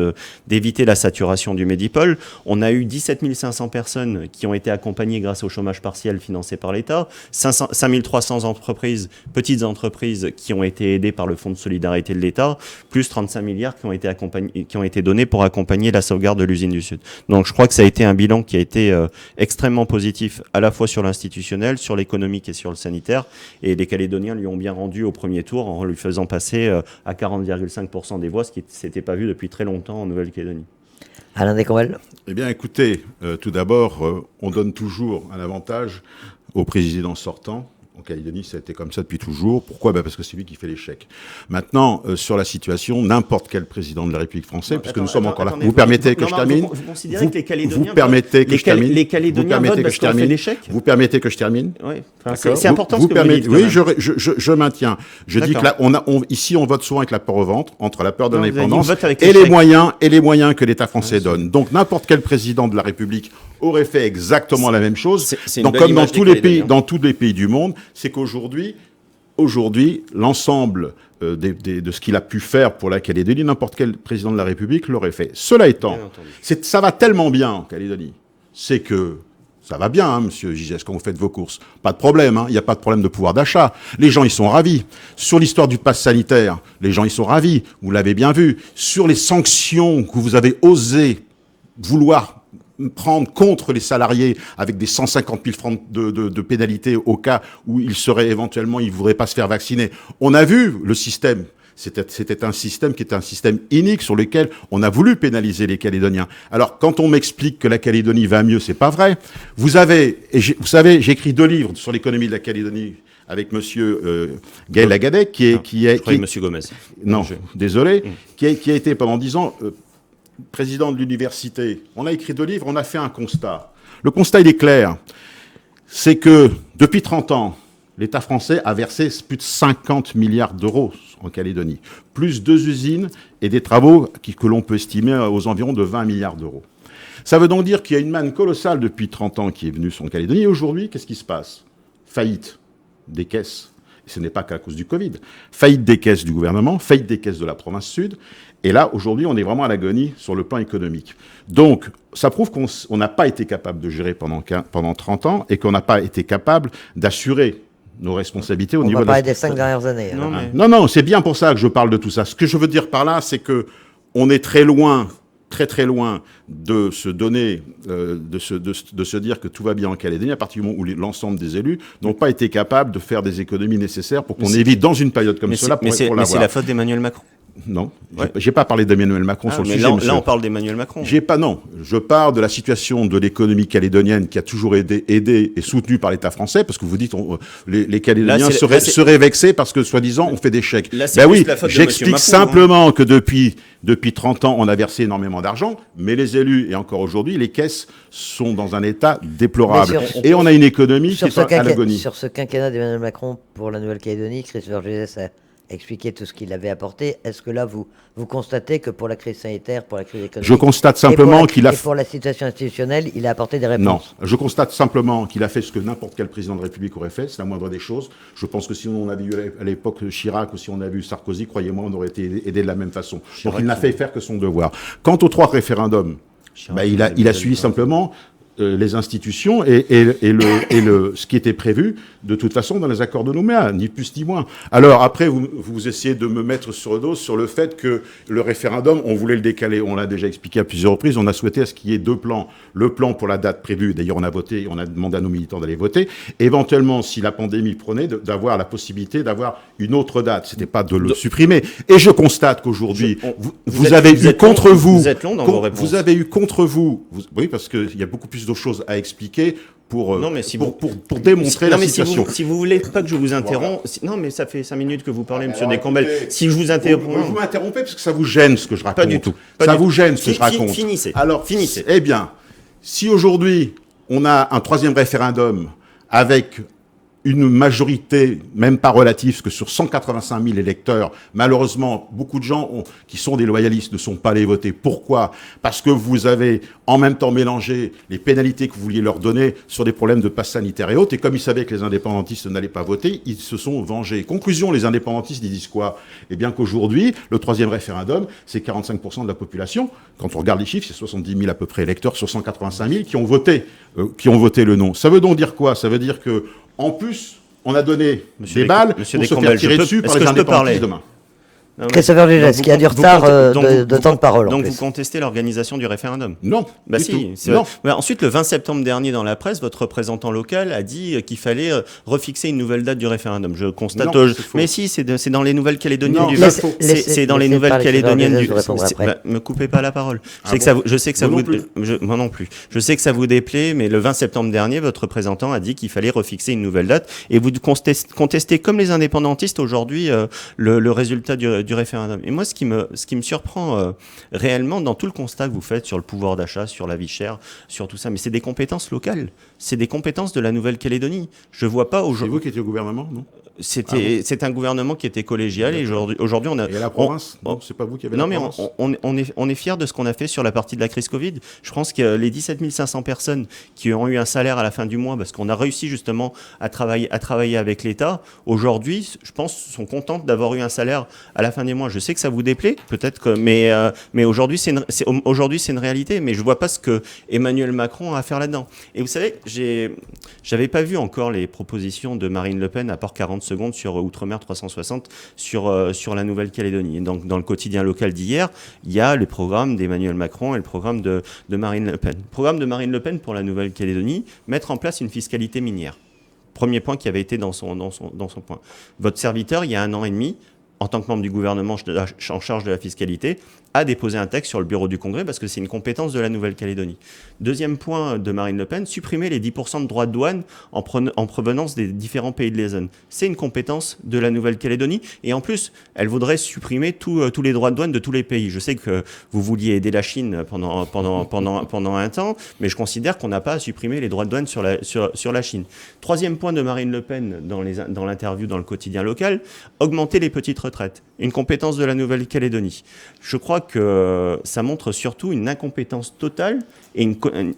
d'éviter la saturation du Medipol. On a eu 17 500 personnes qui ont été accompagnées grâce au chômage partiel financé par l'État, 5 300 entreprises, petites entreprises qui ont été aidées par le Fonds de solidarité de l'État, plus 35 milliards qui ont été donnés pour accompagner la sauvegarde de l'usine du Sud. Donc je crois que ça a été un bilan qui a été extrêmement positif, à la fois sur l'institutionnel, sur l'économique et sur le sanitaire. Et les Calédoniens lui ont bien rendu au premier tour en lui faisant passer à 40,5% des voix, ce qui ne s'était pas vu depuis très longtemps en Nouvelle-Calédonie. Alain Descombelles. Eh bien, écoutez, tout d'abord, on donne toujours un avantage au président sortant. En Calédonie, ça a été comme ça depuis toujours. Pourquoi ? Parce que c'est lui qui fait l'échec. Maintenant, sur la situation, n'importe quel président de la République française, puisque nous sommes encore là. Vous permettez que je termine ? Vous considérez que les Calédoniens vous permettez que je termine ? Les Calédoniens votent parce qu'on a fait l'échec ? Vous permettez que je termine ? Oui. Enfin, c'est important ce que vous dites. Oui, je maintiens. Je dis que là, ici, on vote souvent avec la peur au ventre, entre la peur de l'indépendance et les moyens que l'État français donne. Donc, n'importe quel président de la République aurait fait exactement la même chose. Donc, comme dans tous les pays du monde, c'est qu'aujourd'hui, l'ensemble de ce qu'il a pu faire pour la Calédonie, n'importe quel président de la République l'aurait fait. Cela étant, ça va tellement bien en Calédonie, c'est que ça va bien, hein, monsieur Gigès, quand vous faites vos courses. Pas de problème, il n'y a pas de problème de pouvoir d'achat. Les gens, ils sont ravis. Sur l'histoire du pass sanitaire, les gens, ils sont ravis. Vous l'avez bien vu. Sur les sanctions que vous avez osé vouloir prendre contre les salariés avec des 150 000 francs de pénalité au cas où ils ne voudraient pas se faire vacciner. On a vu le système. C'était un système qui était un système inique sur lequel on a voulu pénaliser les Calédoniens. Alors, quand on m'explique que la Calédonie va mieux, c'est pas vrai. Vous savez, j'ai écrit 2 livres sur l'économie de la Calédonie avec monsieur Gaël Lagadec, monsieur Gomez. Non, désolé, qui a été pendant 10 ans président de l'université. On a écrit 2 livres, on a fait un constat. Le constat, il est clair. C'est que, depuis 30 ans, l'État français a versé plus de 50 milliards d'euros en Calédonie, plus 2 usines et des travaux que l'on peut estimer aux environs de 20 milliards d'euros. Ça veut donc dire qu'il y a une manne colossale depuis 30 ans qui est venue sur Calédonie. Et aujourd'hui, qu'est-ce qui se passe ? Faillite des caisses. Et ce n'est pas qu'à cause du Covid. Faillite des caisses du gouvernement, faillite des caisses de la province sud. Et là, aujourd'hui, on est vraiment à l'agonie sur le plan économique. Donc, ça prouve qu'on n'a pas été capable de gérer pendant 30 ans et qu'on n'a pas été capable d'assurer nos responsabilités au niveau de... On va parler des 5 dernières années. Non, c'est bien pour ça que je parle de tout ça. Ce que je veux dire par là, c'est que on est très loin de se donner, de se dire que tout va bien en Calédonie à partir du moment où l'ensemble des élus n'ont pas été capables de faire des économies nécessaires pour qu'on évite dans une période comme cela pour l'avoir. Mais c'est la faute d'Emmanuel Macron. Non, j'ai pas parlé d'Emmanuel Macron sur le sujet. Là, on parle d'Emmanuel Macron. Non, je parle de la situation de l'économie calédonienne qui a toujours été aidée et soutenue par l'État français, parce que vous dites les Calédoniens seraient vexés parce que, soi-disant, on fait des chèques. Ben oui, j'explique simplement que depuis 30 ans, on a versé énormément d'argent, mais les élus, et encore aujourd'hui, les caisses sont dans un état déplorable. Et on a une économie qui est à l'agonie. Sur ce quinquennat d'Emmanuel Macron pour la Nouvelle-Calédonie, Christopher Gégès a expliqué tout ce qu'il avait apporté. Est-ce que là, vous constatez que pour la crise sanitaire, pour la crise économique... Je constate simplement qu'il a... Et pour la situation institutionnelle, il a apporté des réponses. Non, je constate simplement qu'il a fait ce que n'importe quel président de la République aurait fait, c'est la moindre des choses. Je pense que si on avait eu à l'époque Chirac ou si on avait eu Sarkozy, croyez-moi, on aurait été aidé de la même façon. Donc il n'a fait faire que son devoir. Quant aux 3 référendums, il a suivi simplement... les institutions et ce qui était prévu de toute façon dans les accords de Nouméa, ni plus ni moins. Alors après, vous essayez de me mettre sur le dos sur le fait que le référendum, on voulait le décaler. On l'a déjà expliqué à plusieurs reprises. On a souhaité à ce qu'il y ait 2 plans. Le plan pour la date prévue. D'ailleurs, on a demandé à nos militants d'aller voter. Éventuellement, si la pandémie prenait, d'avoir la possibilité d'avoir une autre date. C'était pas de le supprimer. Et je constate qu'aujourd'hui, vous avez eu contre vous. Vous êtes long dans vos réponses. Vous avez eu contre vous. Oui, parce qu'il y a beaucoup plus de choses à expliquer pour démontrer la situation. Si vous voulez pas que je vous interrompe... Non, mais ça fait 5 minutes que vous parlez, monsieur Descombelles. Si je vous interromps... Vous m'interrompez parce que ça vous gêne ce que je raconte. Pas du tout. Ça vous gêne ce que je raconte. Finissez. Alors, finissez. Eh bien, si aujourd'hui, on a un 3e référendum avec une majorité, même pas relative, parce que sur 185 000 électeurs, malheureusement, beaucoup de gens qui sont des loyalistes ne sont pas allés voter. Pourquoi? Parce que vous avez en même temps mélangé les pénalités que vous vouliez leur donner sur des problèmes de passe sanitaire et autres, et comme ils savaient que les indépendantistes n'allaient pas voter, ils se sont vengés. Conclusion, les indépendantistes, ils disent quoi? Eh bien qu'aujourd'hui, le troisième référendum, c'est 45% de la population. Quand on regarde les chiffres, c'est 70 000 à peu près électeurs sur 185 000 qui ont voté le non. Ça veut donc dire quoi? Ça veut dire que en plus, on a donné des balles pour se faire tirer dessus par les indépendantistes demain. Christopher Géges, qui a du retard de temps de parole. Donc vous contestez l'organisation du référendum? Non. Bah si. Non. Ensuite, le 20 septembre dernier, dans la presse, votre représentant local a dit qu'il fallait refixer une nouvelle date du référendum. Je constate. Non, mais si, c'est dans les Nouvelles-Calédoniennes du. C'est dans les Nouvelles-Calédoniennes du. Bah, me coupez pas la parole. Je sais que ça Moi vous. Moi non plus. Je sais que ça vous déplaît, mais le 20 septembre dernier, votre représentant a dit qu'il fallait refixer une nouvelle date, et vous contestez comme les indépendantistes aujourd'hui le résultat du référendum. Et moi, ce qui me surprend réellement dans tout le constat que vous faites sur le pouvoir d'achat, sur la vie chère, sur tout ça, mais c'est des compétences locales, c'est des compétences de la Nouvelle-Calédonie. Je vois pas aujourd'hui. C'est vous qui étiez au gouvernement, non? C'est un gouvernement qui était collégial, et aujourd'hui on a. Et à la province, non, c'est pas vous qui avez la province. Non, mais on est fiers de ce qu'on a fait sur la partie de la crise Covid. Je pense que les 17 500 personnes qui ont eu un salaire à la fin du mois, parce qu'on a réussi justement à travailler avec l'État, aujourd'hui, je pense, sont contentes d'avoir eu un salaire à la fin des mois. Je sais que ça vous déplaît, peut-être que, mais aujourd'hui c'est une réalité. Mais je vois pas ce que Emmanuel Macron a à faire là-dedans. Et vous savez, j'avais pas vu encore les propositions de Marine Le Pen à part 40 secondes sur Outre-mer 360 sur la Nouvelle-Calédonie. Et donc, dans le quotidien local d'hier, il y a le programme d'Emmanuel Macron et le programme de Marine Le Pen. Le programme de Marine Le Pen pour la Nouvelle-Calédonie, mettre en place une fiscalité minière. Premier point qui avait été dans son point. Votre serviteur, il y a 1 an et demi, en tant que membre du gouvernement en charge de la fiscalité, a déposé un texte sur le bureau du Congrès parce que c'est une compétence de la Nouvelle-Calédonie. Deuxième point de Marine Le Pen, supprimer les 10% de droits de douane en provenance des différents pays de la zone. C'est une compétence de la Nouvelle-Calédonie, et en plus, elle voudrait supprimer tous les droits de douane de tous les pays. Je sais que vous vouliez aider la Chine pendant un temps, mais je considère qu'on n'a pas à supprimer les droits de douane sur la Chine. Troisième point de Marine Le Pen dans l'interview dans le quotidien local, augmenter les petites retraites. Une compétence de la Nouvelle-Calédonie. Je crois que ça montre surtout une incompétence totale et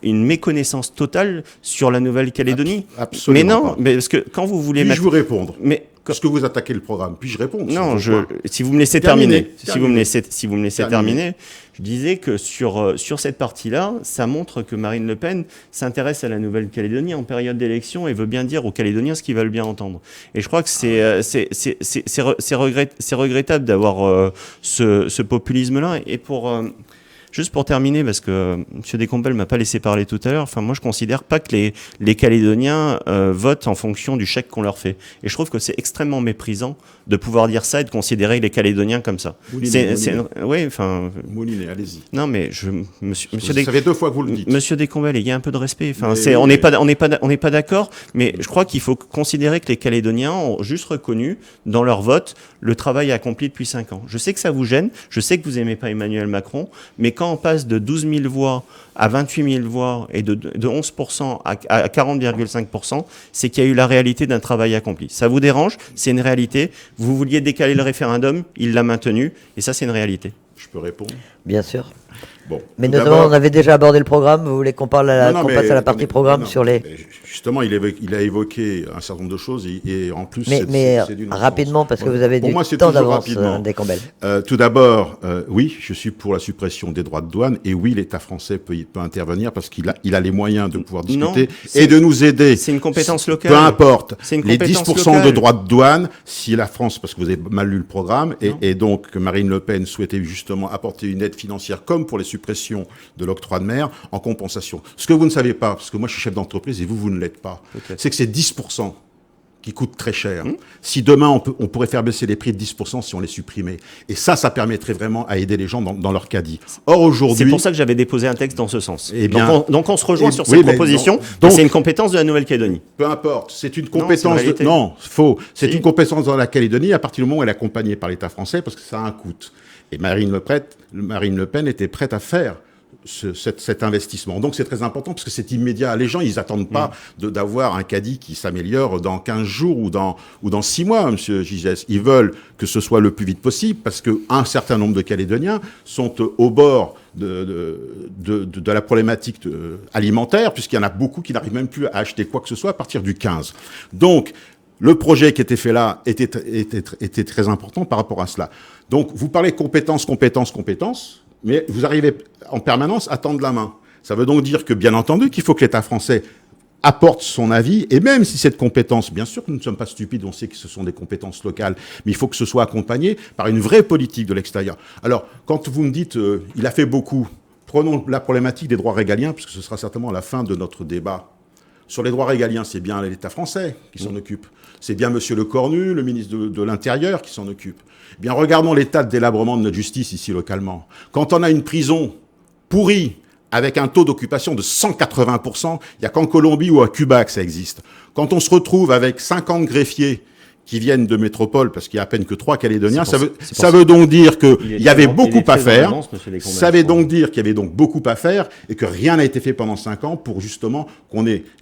une méconnaissance totale sur la Nouvelle-Calédonie. Absolument. Mais non, pas. mais parce que quand vous voulez Puis-je vous répondre? Mais parce que vous attaquez le programme, puis je réponds. Non, si vous me laissez terminer. Si vous me laissez terminer, je disais que sur cette partie-là, ça montre que Marine Le Pen s'intéresse à la Nouvelle-Calédonie en période d'élection et veut bien dire aux Calédoniens ce qu'ils veulent bien entendre. Et je crois que c'est regrettable d'avoir ce populisme-là. Et juste pour terminer, parce que M. Descombelles ne m'a pas laissé parler tout à l'heure, moi je ne considère pas que les Calédoniens votent en fonction du chèque qu'on leur fait. Et je trouve que c'est extrêmement méprisant de pouvoir dire ça et de considérer les Calédoniens comme ça. Moulinet, allez-y. Non, mais ça fait 2 fois que vous le dites. Monsieur Descombelles, il y a un peu de respect. On n'est pas d'accord, mais je crois qu'il faut considérer que les Calédoniens ont juste reconnu dans leur vote le travail accompli depuis 5 ans. Je sais que ça vous gêne, je sais que vous n'aimez pas Emmanuel Macron, mais quand on passe de 12 000 voix à 28 000 voix et de 11% à 40,5%, c'est qu'il y a eu la réalité d'un travail accompli. Ça vous dérange? C'est une réalité. Vous vouliez décaler le référendum, il l'a maintenu, et ça c'est une réalité. Je peux répondre? Bien sûr. Bon, mais notamment, on avait déjà abordé le programme. Vous voulez qu'on passe à la partie programme sur les... Justement, il a évoqué un certain nombre de choses et en plus... Mais rapidement, parce que vous avez du temps d'avance, Descombelles. Tout d'abord, oui, je suis pour la suppression des droits de douane, et oui, l'État français peut intervenir parce qu'il a les moyens de pouvoir discuter et de nous aider. C'est une compétence locale. Peu importe. Les 10% de droits de douane, si la France, parce que vous avez mal lu le programme, et donc Marine Le Pen souhaitait justement apporter une aide financière comme pour les suppression de l'octroi de mer en compensation. Ce que vous ne savez pas, parce que moi je suis chef d'entreprise et vous ne l'êtes pas, c'est que c'est 10% qui coûte très cher. Si demain on pourrait faire baisser les prix de 10% si on les supprimait. Et ça permettrait vraiment à aider les gens dans leur caddie. Or aujourd'hui... C'est pour ça que j'avais déposé un texte dans ce sens. Donc on se rejoint sur cette proposition. C'est une compétence de la Nouvelle-Calédonie. Peu importe, c'est une compétence... C'est une compétence dans la Calédonie à partir du moment où elle est accompagnée par l'État français parce que ça a un coût. Et Marine Le Pen était prête à faire cet investissement. Donc c'est très important parce que c'est immédiat. Les gens, ils attendent pas d'avoir un caddie qui s'améliore dans 15 jours ou dans 6 mois, monsieur Gigès. Ils veulent que ce soit le plus vite possible parce qu'un certain nombre de Calédoniens sont au bord de la problématique alimentaire, puisqu'il y en a beaucoup qui n'arrivent même plus à acheter quoi que ce soit à partir du 15. Donc, le projet qui était fait là était très important par rapport à cela. Donc, vous parlez compétences, mais vous arrivez en permanence à tendre la main. Ça veut donc dire que, bien entendu, qu'il faut que l'État français apporte son avis, et même si cette compétence, bien sûr que nous ne sommes pas stupides, on sait que ce sont des compétences locales, mais il faut que ce soit accompagné par une vraie politique de l'extérieur. Alors, quand vous me dites, il a fait beaucoup, prenons la problématique des droits régaliens, puisque ce sera certainement la fin de notre débat. Sur les droits régaliens, c'est bien l'État français qui s'en occupe. C'est bien Monsieur Lecornu, le ministre de l'Intérieur, qui s'en occupe. Eh bien, regardons l'état de délabrement de notre justice ici localement. Quand on a une prison pourrie, avec un taux d'occupation de 180%, il n'y a qu'en Colombie ou à Cuba que ça existe. Quand on se retrouve avec 50 greffiers qui viennent de métropole, parce qu'il n'y a à peine que 3 Calédoniens, ça veut donc dire qu'il y avait beaucoup à faire. Ça veut donc dire qu'il y avait donc beaucoup à faire et que rien n'a été fait pendant 5 ans pour justement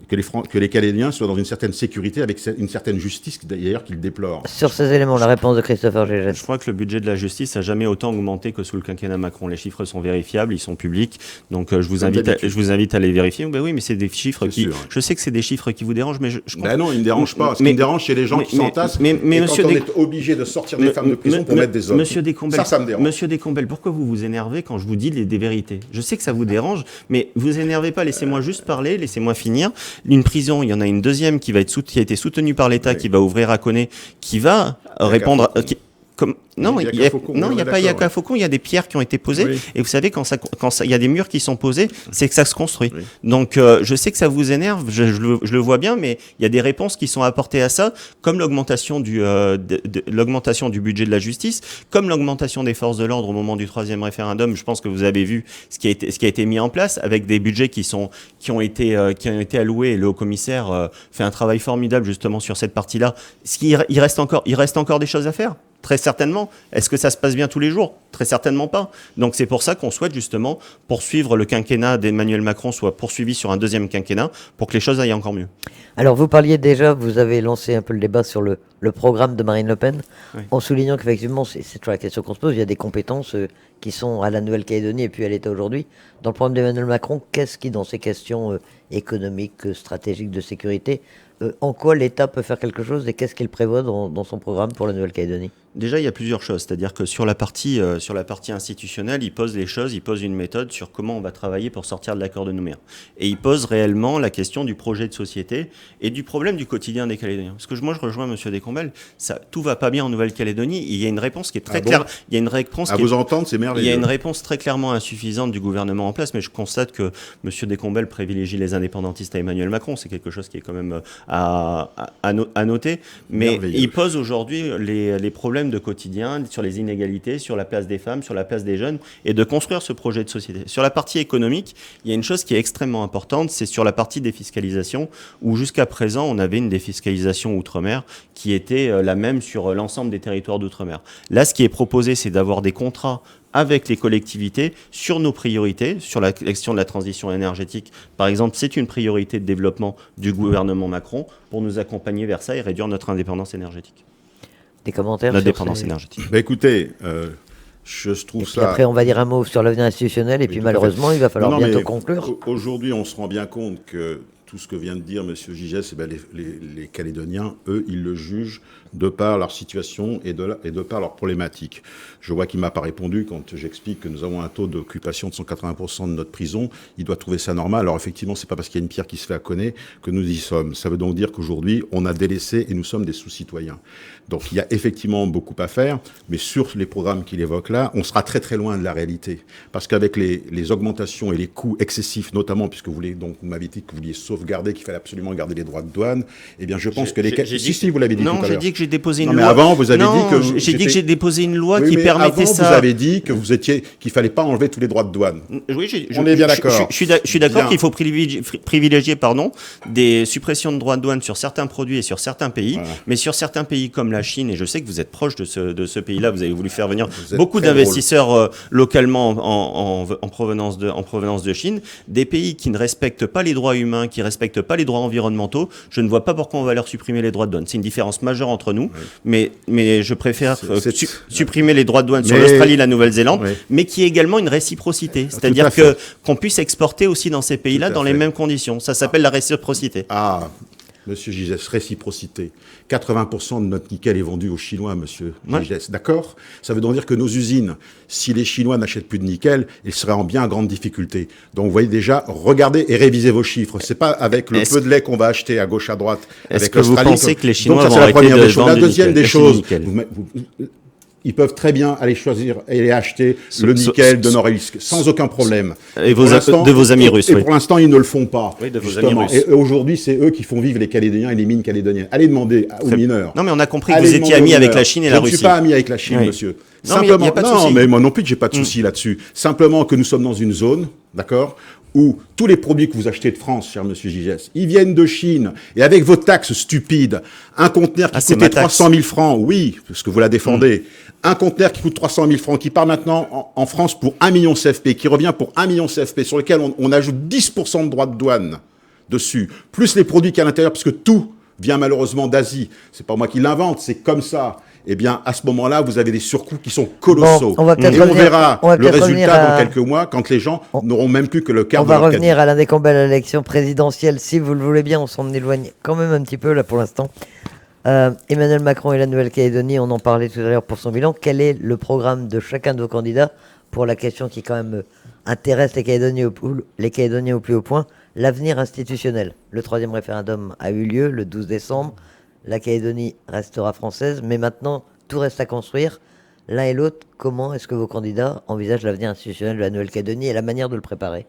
que les Calédoniens soient dans une certaine sécurité avec une certaine justice d'ailleurs qu'ils déplorent. Sur ces éléments, la réponse de Christopher Gégès. Je crois que le budget de la justice n'a jamais autant augmenté que sous le quinquennat Macron. Les chiffres sont vérifiables, ils sont publics, donc je vous invite à les vérifier. Ben oui, mais c'est des chiffres je sais que c'est des chiffres qui vous dérangent, mais je ben non, ils ne me dérangent pas. Ce qui me dérange, c'est les gens qui s'entassent. Mais quand on est obligé de sortir des femmes de prison pour mettre des hommes. Monsieur Descombelles, ça me dérange. Monsieur Descombelles, pourquoi vous vous énervez quand je vous dis des vérités? Je sais que ça vous dérange, mais vous énervez pas. Laissez-moi juste parler, laissez-moi finir. Une prison, il y en a une deuxième qui a été soutenue par l'État, qui va ouvrir à Koné, qui va répondre. Non, il n'y a pas Yaka Faucon, il y a des pierres qui ont été posées. Oui. Et vous savez, quand il y a des murs qui sont posés, c'est que ça se construit. Oui. Donc, je sais que ça vous énerve, je le vois bien, mais il y a des réponses qui sont apportées à ça, comme l'augmentation du budget de la justice, comme l'augmentation des forces de l'ordre au moment du 3e référendum. Je pense que vous avez vu ce qui a été mis en place avec des budgets qui ont été alloués. Et le haut-commissaire fait un travail formidable justement sur cette partie-là. Il reste encore des choses à faire. Très certainement. Est-ce que ça se passe bien tous les jours? Très certainement pas. Donc c'est pour ça qu'on souhaite justement poursuivre le quinquennat d'Emmanuel Macron, soit poursuivi sur un deuxième quinquennat, pour que les choses aillent encore mieux. Alors vous parliez déjà, vous avez lancé un peu le débat sur le programme de Marine Le Pen, oui, en soulignant qu'effectivement, c'est toujours la question qu'on se pose, il y a des compétences qui sont à la Nouvelle-Calédonie et puis à l'État aujourd'hui. Dans le programme d'Emmanuel Macron, qu'est-ce qui, dans ces questions économiques, stratégiques, de sécurité, en quoi l'État peut faire quelque chose et qu'est-ce qu'il prévoit dans son programme pour la Nouvelle-Calédonie? Déjà, il y a plusieurs choses. C'est-à-dire que sur la partie institutionnelle, il pose les choses, il pose une méthode sur comment on va travailler pour sortir de l'accord de Nouméa. Et il pose réellement la question du projet de société et du problème du quotidien des Calédoniens. Parce que moi, je rejoins M. Descombelles, tout va pas bien en Nouvelle-Calédonie. Il y a une réponse qui est très claire. Il y a une réponse à vous entendre, c'est merveilleux. Il y a une réponse très clairement insuffisante du gouvernement en place, mais je constate que M. Descombelles privilégie les indépendantistes à Emmanuel Macron. C'est quelque chose qui est quand même à noter. Mais merveilleux. Il pose aujourd'hui les problèmes de quotidien, sur les inégalités, sur la place des femmes, sur la place des jeunes, et de construire ce projet de société. Sur la partie économique, il y a une chose qui est extrêmement importante, c'est sur la partie défiscalisation, où jusqu'à présent, on avait une défiscalisation outre-mer qui était la même sur l'ensemble des territoires d'outre-mer. Là, ce qui est proposé, c'est d'avoir des contrats avec les collectivités sur nos priorités, sur la question de la transition énergétique. Par exemple, c'est une priorité de développement du gouvernement Macron pour nous accompagner vers ça et réduire notre indépendance énergétique. Des commentaires sur la dépendance énergétique. Bah écoutez, je trouve ça... Après, on va dire un mot sur l'avenir institutionnel et puis malheureusement, il va falloir bientôt conclure. Aujourd'hui, on se rend bien compte que tout ce que vient de dire M. Gigès, les Calédoniens, eux, ils le jugent de par leur situation et de par leur problématique. Je vois qu'il ne m'a pas répondu quand j'explique que nous avons un taux d'occupation de 180% de notre prison. Il doit trouver ça normal. Alors effectivement, c'est pas parce qu'il y a une pierre qui se fait à Koné que nous y sommes. Ça veut donc dire qu'aujourd'hui, on a délaissé et nous sommes des sous-citoyens. Donc il y a effectivement beaucoup à faire, mais sur les programmes qu'il évoque là, on sera très très loin de la réalité. Parce qu'avec les augmentations et les coûts excessifs, notamment puisque vous m'avez dit que vous vouliez sauver sauvegarder, qu'il fallait absolument garder les droits de douane. Eh bien, je pense que si, vous l'avez dit tout à l'heure. Non, j'ai dit que j'ai déposé une loi. Mais avant, vous avez dit que... J'ai dit que j'ai déposé une loi oui, qui permettait avant, ça. Vous avez dit que qu'il fallait pas enlever tous les droits de douane. Oui, on est bien d'accord. Je suis d'accord qu'il faut privilégier des suppressions de droits de douane sur certains produits et sur certains pays, mais sur certains pays comme la Chine, et je sais que vous êtes proche de ce pays-là, vous avez voulu faire venir beaucoup d'investisseurs localement en provenance de Chine, des pays qui ne respectent pas les droits humains, qui ne respectent pas les droits environnementaux. Je ne vois pas pourquoi on va leur supprimer les droits de douane. C'est une différence majeure entre nous, mais je préfère supprimer les droits de douane sur l'Australie et la Nouvelle-Zélande, mais qui est également une réciprocité. C'est-à-dire qu'on puisse exporter aussi dans ces pays-là dans les mêmes conditions. Ça s'appelle la réciprocité. Ah, Monsieur Gigès, réciprocité. 80% de notre nickel est vendu aux Chinois, Monsieur Gigès. D'accord ? Ça veut donc dire que nos usines, si les Chinois n'achètent plus de nickel, ils seraient en bien grande difficulté. Donc, vous voyez déjà, regardez et révisez vos chiffres. C'est pas avec le peu de lait qu'on va acheter à gauche, à droite. Est-ce que vous pensez que les Chinois vont arrêter de vendre la deuxième des choses, nickel. Ils peuvent très bien aller choisir et acheter le nickel de Norilsk sans aucun problème. Et de vos amis russes. Et pour l'instant, ils ne le font pas. Oui, de vos amis russes. Et aujourd'hui, c'est eux qui font vivre les Calédoniens et les mines calédoniennes. Allez demander aux mineurs. Non, mais on a compris que vous étiez amis avec la Chine et la Russie. Je ne suis pas ami avec la Chine, monsieur. Non, simplement, mais moi non plus, j'ai pas de souci là-dessus. Simplement que nous sommes dans une zone, d'accord, où tous les produits que vous achetez de France, cher monsieur Gigès, ils viennent de Chine. Et avec vos taxes stupides, un conteneur qui coûtait 300 000 francs, oui, parce que vous la défendez, un conteneur qui coûte 300 000 francs, qui part maintenant en France pour 1 million CFP, qui revient pour 1 million CFP, sur lequel on ajoute 10% de droits de douane dessus, plus les produits qu'il y a à l'intérieur, parce que tout vient malheureusement d'Asie. C'est pas moi qui l'invente, c'est comme ça. Eh bien, à ce moment-là, vous avez des surcoûts qui sont colossaux. Bon, on verra le résultat dans quelques mois, quand les gens n'auront même plus que le quart de leur On va revenir à l'un des combats de l'élection présidentielle, si vous le voulez bien. On s'en éloigne quand même un petit peu, là, pour l'instant. Emmanuel Macron et la Nouvelle-Calédonie, on en parlait tout à l'heure pour son bilan. Quel est le programme de chacun de vos candidats pour la question qui, quand même, intéresse les Calédoniens au plus haut point, l'avenir institutionnel? Le 3e référendum a eu lieu le 12 décembre. La Calédonie restera française, mais maintenant, tout reste à construire. L'un et l'autre, comment est-ce que vos candidats envisagent l'avenir institutionnel de la Nouvelle-Calédonie et la manière de le préparer?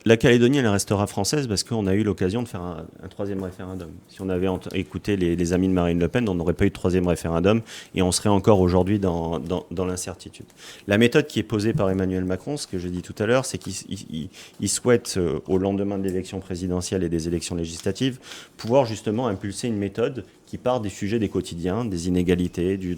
La Calédonie, elle restera française parce qu'on a eu l'occasion de faire un 3e référendum. Si on avait écouté les amis de Marine Le Pen, on n'aurait pas eu de 3e référendum et on serait encore aujourd'hui dans l'incertitude. La méthode qui est posée par Emmanuel Macron, ce que je dis tout à l'heure, c'est qu'il souhaite, au lendemain de l'élection présidentielle et des élections législatives, pouvoir justement impulser une méthode qui part des sujets des quotidiens, des inégalités, du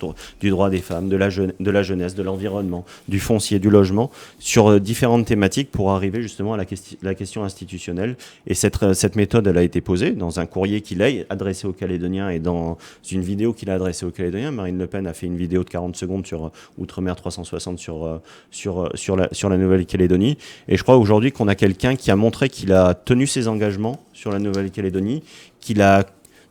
droit des femmes, de la jeunesse, de l'environnement, du foncier, du logement, sur différentes thématiques pour arriver justement à la question institutionnelle. Et cette méthode, elle a été posée dans un courrier qu'il a adressé aux Calédoniens et dans une vidéo qu'il a adressée aux Calédoniens. Marine Le Pen a fait une vidéo de 40 secondes sur Outre-mer 360 sur la Nouvelle-Calédonie. Et je crois aujourd'hui qu'on a quelqu'un qui a montré qu'il a tenu ses engagements sur la Nouvelle-Calédonie, qu'il a...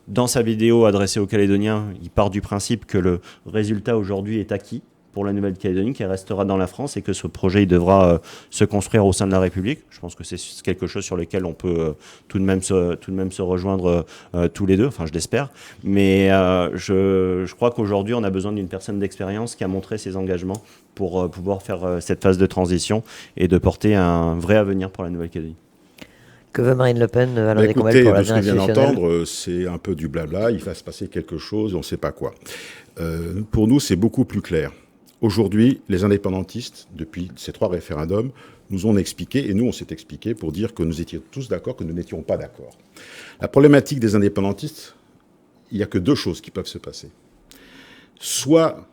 Dans sa vidéo adressée aux Calédoniens, il part du principe que le résultat aujourd'hui est acquis pour la Nouvelle-Calédonie, qui restera dans la France et que ce projet il devra se construire au sein de la République. Je pense que c'est quelque chose sur lequel on peut tout de même se rejoindre tous les deux, enfin je l'espère. Mais je crois qu'aujourd'hui on a besoin d'une personne d'expérience qui a montré ses engagements pour pouvoir faire cette phase de transition et de porter un vrai avenir pour la Nouvelle-Calédonie. Que veut Marine Le Pen, Alain Descombelles, écoutez, pour de ce l'avenir que je viens institutionnel? d'entendre, c'est un peu du blabla, il va se passer quelque chose, on ne sait pas quoi. Pour nous, c'est beaucoup plus clair. Aujourd'hui, les indépendantistes, depuis ces 3 référendums, nous ont expliqué, et nous on s'est expliqué pour dire que nous étions tous d'accord, que nous n'étions pas d'accord. La problématique des indépendantistes, il n'y a que 2 choses qui peuvent se passer. Soit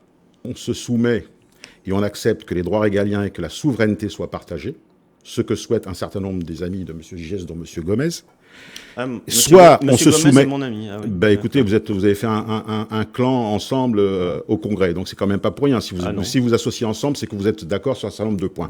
on se soumet et on accepte que les droits régaliens et que la souveraineté soient partagés, ce que souhaitent un certain nombre des amis de M. Gigès, dont M. Gomez. Soit on se soumet... mon ami. Ah oui. Écoutez, vous avez fait un clan ensemble au Congrès, donc c'est quand même pas pour rien. Si vous associez ensemble, c'est que vous êtes d'accord sur un certain nombre de points.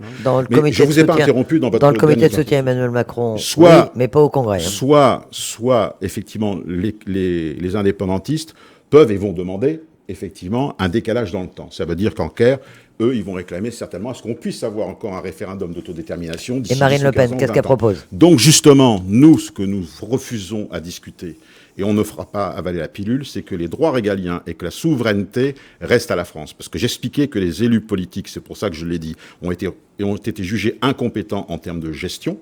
Mais je ne vous ai pas interrompu dans votre... Dans le comité de soutien Emmanuel Macron, oui, mais pas au Congrès. Soit effectivement, les indépendantistes peuvent et vont demander effectivement un décalage dans le temps. Ça veut dire qu'en Caire, eux, ils vont réclamer certainement à ce qu'on puisse avoir encore un référendum d'autodétermination. Et Marine Le Pen, qu'est-ce qu'elle propose? Donc justement, nous, ce que nous refusons à discuter, et on ne fera pas avaler la pilule, c'est que les droits régaliens et que la souveraineté restent à la France. Parce que j'expliquais que les élus politiques, c'est pour ça que je l'ai dit, ont été jugés incompétents en termes de gestion.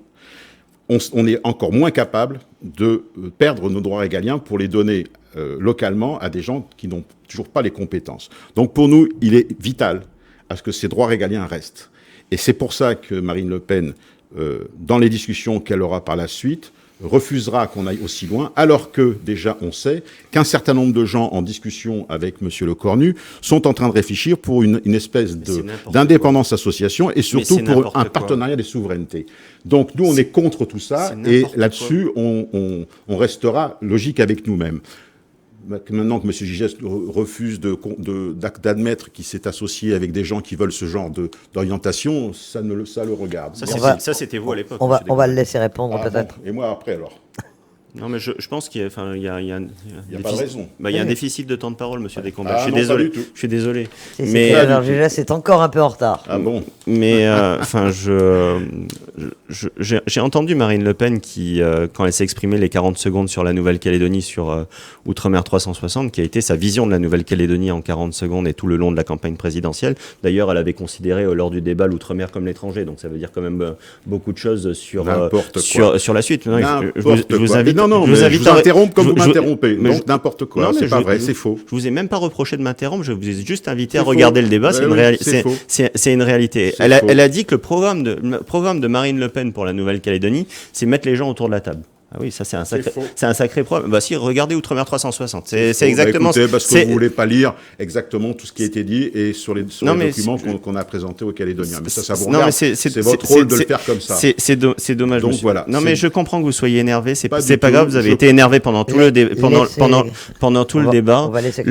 on est encore moins capable de perdre nos droits régaliens pour les donner localement à des gens qui n'ont toujours pas les compétences. Donc pour nous, il est vital à ce que ces droits régaliens restent. Et c'est pour ça que Marine Le Pen, dans les discussions qu'elle aura par la suite, refusera qu'on aille aussi loin, alors que déjà on sait qu'un certain nombre de gens en discussion avec M. Lecornu sont en train de réfléchir pour une espèce d'indépendance association et surtout pour un partenariat des souverainetés. Donc nous on est contre tout ça et là-dessus on restera logique avec nous-mêmes. Maintenant que M. Gigès refuse d'admettre qu'il s'est associé avec des gens qui veulent ce genre d'orientation, ça le regarde. Ça, c'était vous à l'époque. On va le laisser répondre peut-être. Bon. Et moi après alors. Non, mais je pense qu'il y a, il y a pas de raison. Il y a un déficit de temps de parole, monsieur Descombes. Je suis désolé. Mais Gigès est encore un peu en retard. Ah bon. Mais j'ai entendu Marine Le Pen qui, quand elle s'est exprimée les 40 secondes sur la Nouvelle-Calédonie, sur Outre-mer 360, qui a été sa vision de la Nouvelle-Calédonie en 40 secondes et tout le long de la campagne présidentielle. D'ailleurs, elle avait considéré lors du débat l'Outre-mer comme l'étranger, donc ça veut dire quand même beaucoup de choses sur la suite. Non, je vous invite. Non, je vous interromps comme vous m'interrompez. Donc n'importe quoi. Non, c'est pas vrai, c'est faux. Je vous ai même pas reproché de m'interrompre. Je vous ai juste invité à regarder le débat. C'est une réalité. Elle a dit que le programme de Marine Le Pen pour la Nouvelle-Calédonie, c'est mettre les gens autour de la table. Ah oui, ça c'est un sacré problème. Bah si, regardez Outre-mer 360. C'est exactement. Écoutez, parce que vous voulez pas lire exactement tout ce qui a été dit et sur les documents qu'on a présentés aux Calédoniens. Mais ça vous regarde. C'est votre rôle de le faire comme ça. C'est dommage. Donc voilà. Non mais je comprends que vous soyez énervé. C'est pas grave. Vous avez été énervé pendant tout le débat. On va laisser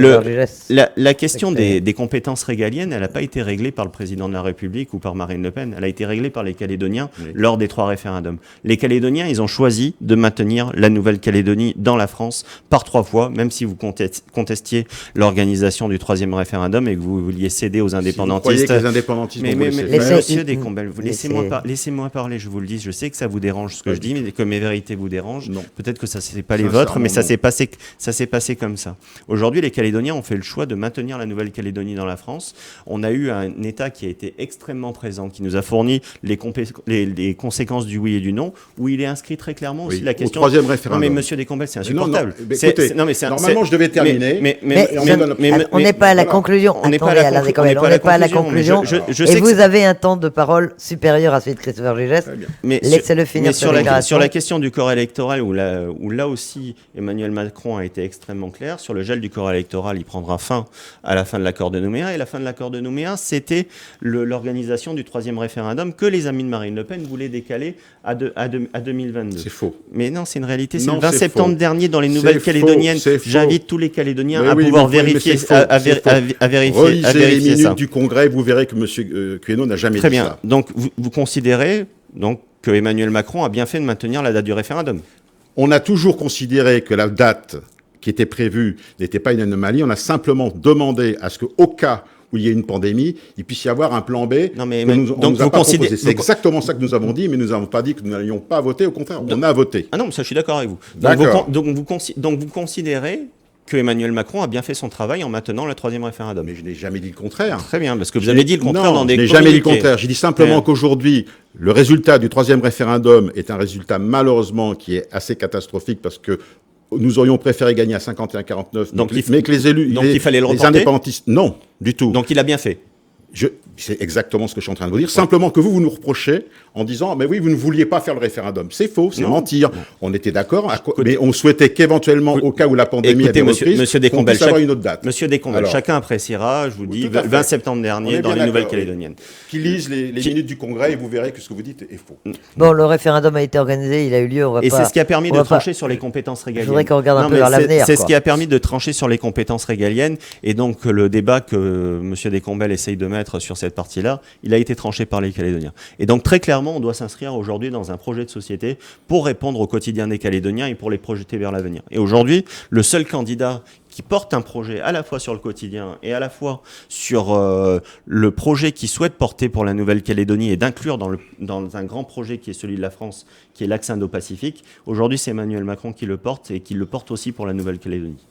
la question des compétences régaliennes, elle n'a pas été réglée par le président de la République ou par Marine Le Pen. Elle a été réglée par les Calédoniens lors des 3 référendums. Les Calédoniens, ils ont choisi de maintenir la Nouvelle-Calédonie dans la France par 3 fois, même si vous contestiez l'organisation du 3e référendum et que vous vouliez céder aux indépendantistes. Si vous croyez que les indépendantistes Monsieur Descombes, laissez-moi parler, je vous le dis. Je sais que ça vous dérange ce que je dis, mais que mes vérités vous dérangent. Peut-être que ça c'est pas les vôtres, mais ça s'est passé comme ça. Aujourd'hui, les Calédoniens ont fait le choix de maintenir la Nouvelle-Calédonie dans la France. On a eu un État qui a été extrêmement présent, qui nous a fourni les conséquences du oui et du non, où il est inscrit très clairement aussi la question. Au 3e référendum. Non, mais monsieur Descombes, c'est insupportable. Normalement, je devais terminer. Mais on n'est pas à la conclusion. On n'est pas à la conclusion. Et vous avez un temps de parole supérieur à celui de Christopher Gigès. Laissez-le finir sur la question du corps électoral, où là aussi, Emmanuel Macron a été extrêmement clair. Sur le gel du corps électoral, il prendra fin à la fin de l'accord de Nouméa. Et la fin de l'accord de Nouméa, c'était l'organisation du 3e référendum que les amis de Marine Le Pen voulaient décaler à 2022. C'est faux. Mais non, c'est une réalité. C'est le 20 septembre dernier dans les Nouvelles-Calédoniennes. J'invite tous les Calédoniens à pouvoir vérifier à vérifier les minutes du Congrès, vous verrez que M. Queneau n'a jamais dit ça. Très bien. Donc, vous considérez que Emmanuel Macron a bien fait de maintenir la date du référendum? On a toujours considéré que la date qui était prévue n'était pas une anomalie. On a simplement demandé à ce qu'au cas où il y ait une pandémie, il puisse y avoir un plan B. Non, mais on nous a pas proposé. C'est exactement ça que nous avons dit, mais nous n'avons pas dit que nous n'allions pas voter. Au contraire, on a voté. Ah non, mais ça, je suis d'accord avec vous. Donc vous considérez que Emmanuel Macron a bien fait son travail en maintenant le 3e référendum. Mais je n'ai jamais dit le contraire. Très bien, parce que vous avez dit le contraire dans des communiqués. Je n'ai jamais dit le contraire. J'ai dit simplement qu'aujourd'hui, le résultat du 3e référendum est un résultat malheureusement qui est assez catastrophique parce que nous aurions préféré gagner à 51-49, mais que les élus, il fallait le reporter. Les indépendantistes, non, du tout. Donc il a bien fait. C'est exactement ce que je suis en train de vous dire. Simplement que vous nous reprochez en disant « Mais oui, vous ne vouliez pas faire le référendum ». C'est faux, c'est mentir. On était d'accord, mais on souhaitait qu'éventuellement, au cas où la pandémie avait reprise, on puisse avoir une autre date. Monsieur Descombes, chacun appréciera, je vous dis, 20 septembre dernier, dans les Nouvelles-Calédoniennes. Qui lisent les minutes du Congrès et vous verrez que ce que vous dites est faux. Bon, le référendum a été organisé, il a eu lieu, c'est ce qui a permis de trancher sur les compétences régaliennes. Je voudrais qu'on regarde un peu vers l'avenir. C'est ce qui a permis de trancher sur les compétences régaliennes, et donc le débat que monsieur Descombes essaye de mettre sur cette partie-là, il a été tranché par les Calédoniens. Et donc très clairement, on doit s'inscrire aujourd'hui dans un projet de société pour répondre au quotidien des Calédoniens et pour les projeter vers l'avenir. Et aujourd'hui, le seul candidat qui porte un projet à la fois sur le quotidien et à la fois sur le projet qu'il souhaite porter pour la Nouvelle-Calédonie et d'inclure dans un grand projet qui est celui de la France, qui est l'axe Indo-Pacifique, aujourd'hui c'est Emmanuel Macron qui le porte et qui le porte aussi pour la Nouvelle-Calédonie.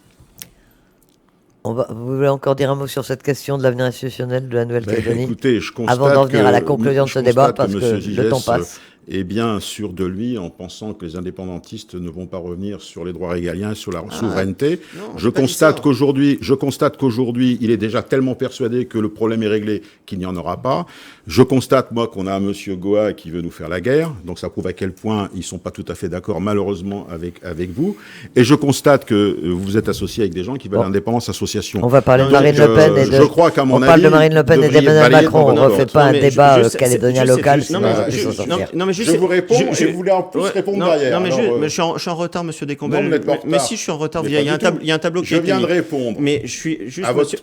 Vous voulez encore dire un mot sur cette question de l'avenir institutionnel de la Nouvelle-Calédonie Écoutez, je constate avant d'en venir à la conclusion de ce débat, parce que le temps passe. est bien sûr de lui en pensant que les indépendantistes ne vont pas revenir sur les droits régaliens, sur la souveraineté. Non, Je constate qu'aujourd'hui, il est déjà tellement persuadé que le problème est réglé qu'il n'y en aura pas. Je constate, moi, qu'on a un monsieur Goa qui veut nous faire la guerre. Donc ça prouve à quel point ils sont pas tout à fait d'accord, malheureusement, avec vous. Et je constate que vous êtes associé avec des gens qui veulent l'indépendance association. On va parler de Marine Le Pen et de... Je crois qu'à mon avis... On parle de Marine Le Pen et d'Emmanuel Macron. On ne refait pas un débat calédonien local. Je vous réponds et vous voulez en plus répondre derrière. Non, mais je suis en retard, monsieur Descombelles. Non, vous n'êtes pas en retard. Mais si, je suis en retard. Il y a un tableau qui Je viens de répondre. Mais je suis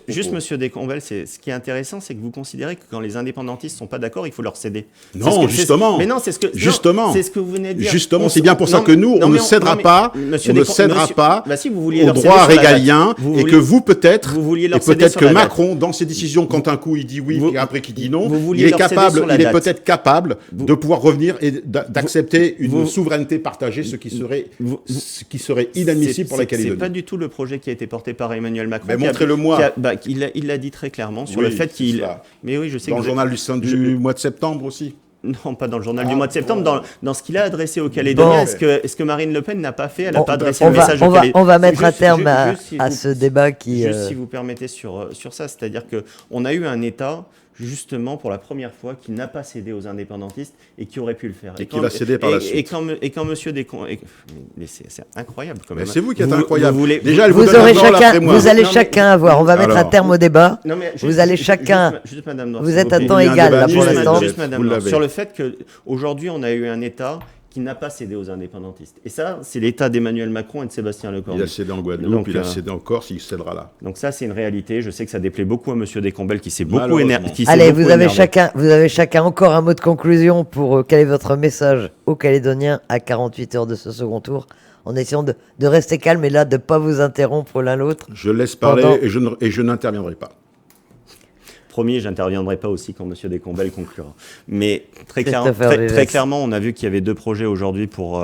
juste monsieur Descombelles, ce qui est intéressant, c'est que vous considérez que quand les indépendantistes sont pas d'accord, il faut leur céder. Non, justement. Mais non, c'est ce que vous venez de dire. Justement, c'est bien pour ça que nous, on ne cédera pas aux droits régaliens et que vous, peut-être, et peut-être que Macron, dans ses décisions, quand un coup il dit oui et après qu'il dit non, il est peut-être capable de pouvoir revenir et d'accepter une souveraineté partagée, ce qui serait inadmissible pour la Calédonie. C'est pas du tout le projet qui a été porté par Emmanuel Macron. Mais montrez-le-moi. Il l'a dit très clairement sur le fait qu'il... Mais oui, je sais dans le journal du mois de septembre aussi. Non, pas dans le journal du mois de septembre, dans ce qu'il a adressé aux Calédoniens. Est-ce que Marine Le Pen n'a pas fait? Elle n'a pas adressé le message aux Calédoniens. On va mettre un terme à ce débat qui... Juste si vous permettez sur ça, c'est-à-dire qu'on a eu un État, justement, pour la première fois, qui n'a pas cédé aux indépendantistes et qui aurait pu le faire. Et qui l'a cédé par la suite. Et quand monsieur Descombelles... Mais c'est incroyable quand même. Mais c'est vous qui êtes incroyable. Déjà, vous allez chacun avoir... On va mettre un terme au débat. Vous allez chacun... Juste Madame Noir, vous êtes à temps égal, là, pour l'instant. Juste Madame Noir, sur le fait qu'aujourd'hui, on a eu un État qui n'a pas cédé aux indépendantistes. Et ça, c'est l'État d'Emmanuel Macron et de Sébastien Lecornu. Il a cédé en Guadeloupe, il a cédé en Corse, il cédera là. Donc ça, c'est une réalité. Je sais que ça déplaît beaucoup à monsieur Descombelles qui s'est beaucoup énervé. Allez, vous avez chacun encore un mot de conclusion pour quel est votre message aux Calédoniens à 48 heures de ce second tour, en essayant de rester calme et là, de ne pas vous interrompre l'un l'autre. Je laisse parler et je n'interviendrai pas. Promis, j'interviendrai pas aussi quand monsieur Descombelles conclura. Mais très clairement, on a vu qu'il y avait deux projets aujourd'hui pour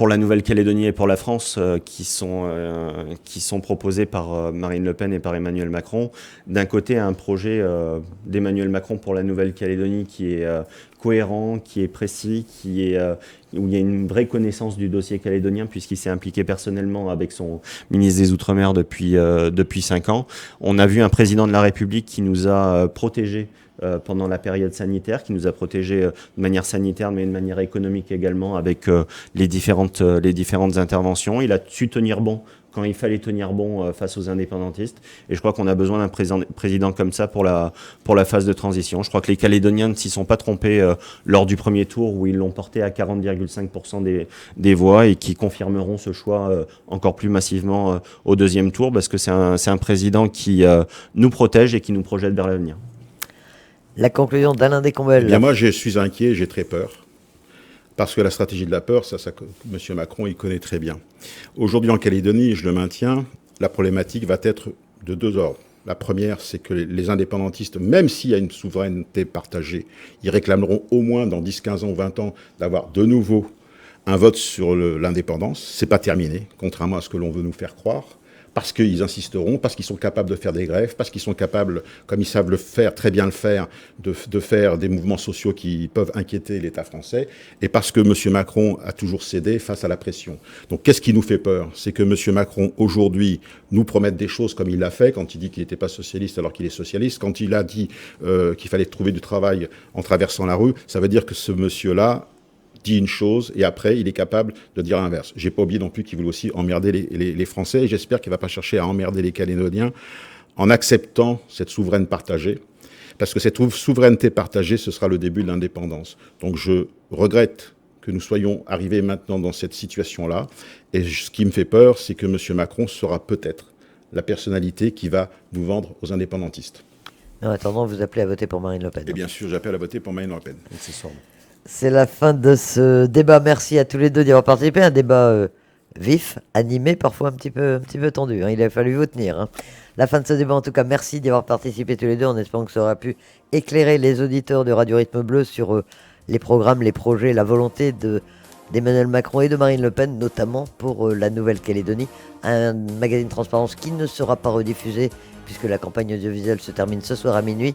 la Nouvelle-Calédonie et pour la France qui sont proposés par Marine Le Pen et par Emmanuel Macron. D'un côté, un projet d'Emmanuel Macron pour la Nouvelle-Calédonie qui est cohérent, qui est précis, où il y a une vraie connaissance du dossier calédonien puisqu'il s'est impliqué personnellement avec son ministre des Outre-mer depuis 5 ans. On a vu un président de la République qui nous a protégés pendant la période sanitaire, qui nous a protégés de manière sanitaire, mais de manière économique également avec les différentes interventions. Il a su tenir bon quand il fallait tenir bon face aux indépendantistes. Et je crois qu'on a besoin d'un président comme ça pour la phase de transition. Je crois que les Calédoniens ne s'y sont pas trompés lors du premier tour où ils l'ont porté à 40,5% des voix et qui confirmeront ce choix encore plus massivement au deuxième tour parce que c'est un président qui nous protège et qui nous projette vers l'avenir. La conclusion d'Alain Descombelles. Eh bien, moi, je suis inquiet, j'ai très peur. Parce que la stratégie de la peur, ça M. Macron, il connaît très bien. Aujourd'hui, en Calédonie, je le maintiens, la problématique va être de deux ordres. La première, c'est que les indépendantistes, même s'il y a une souveraineté partagée, ils réclameront au moins dans 10, 15 ans ou 20 ans d'avoir de nouveau un vote sur l'indépendance. C'est pas terminé, contrairement à ce que l'on veut nous faire croire. Parce qu'ils insisteront, parce qu'ils sont capables de faire des grèves, parce qu'ils sont capables, comme ils savent le faire, très bien le faire, de faire des mouvements sociaux qui peuvent inquiéter l'État français, et parce que M. Macron a toujours cédé face à la pression. Donc qu'est-ce qui nous fait peur? C'est que M. Macron, aujourd'hui, nous promette des choses comme il l'a fait, quand il dit qu'il n'était pas socialiste alors qu'il est socialiste, quand il a dit qu'il fallait trouver du travail en traversant la rue, ça veut dire que ce monsieur-là dit une chose et après il est capable de dire l'inverse. J'ai pas oublié non plus qu'il voulait aussi emmerder les Français et j'espère qu'il va pas chercher à emmerder les Calédoniens en acceptant cette souveraineté partagée parce que cette souveraineté partagée ce sera le début de l'indépendance. Donc je regrette que nous soyons arrivés maintenant dans cette situation-là et ce qui me fait peur c'est que M. Macron sera peut-être la personnalité qui va nous vendre aux indépendantistes. En attendant, vous appelez à voter pour Marine Le Pen. Et bien sûr, j'appelle à voter pour Marine Le Pen. C'est la fin de ce débat. Merci à tous les deux d'y avoir participé. Un débat vif, animé, parfois un petit peu tendu. Il a fallu vous tenir. La fin de ce débat, en tout cas, merci d'y avoir participé tous les deux. En espérant que ça aura pu éclairer les auditeurs de Radio Rythme Bleu sur les programmes, les projets, la volonté d'Emmanuel Macron et de Marine Le Pen, notamment pour la Nouvelle-Calédonie. Un magazine Transparence qui ne sera pas rediffusé puisque la campagne audiovisuelle se termine ce soir à minuit.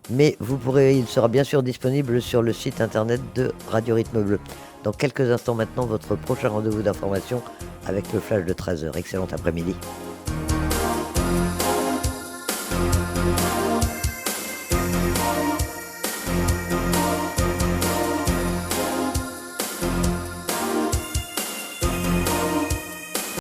Mais il sera bien sûr disponible sur le site internet de Radio Rythme Bleu. Dans quelques instants maintenant, votre prochain rendez-vous d'information avec le flash de 13h. Excellent après-midi.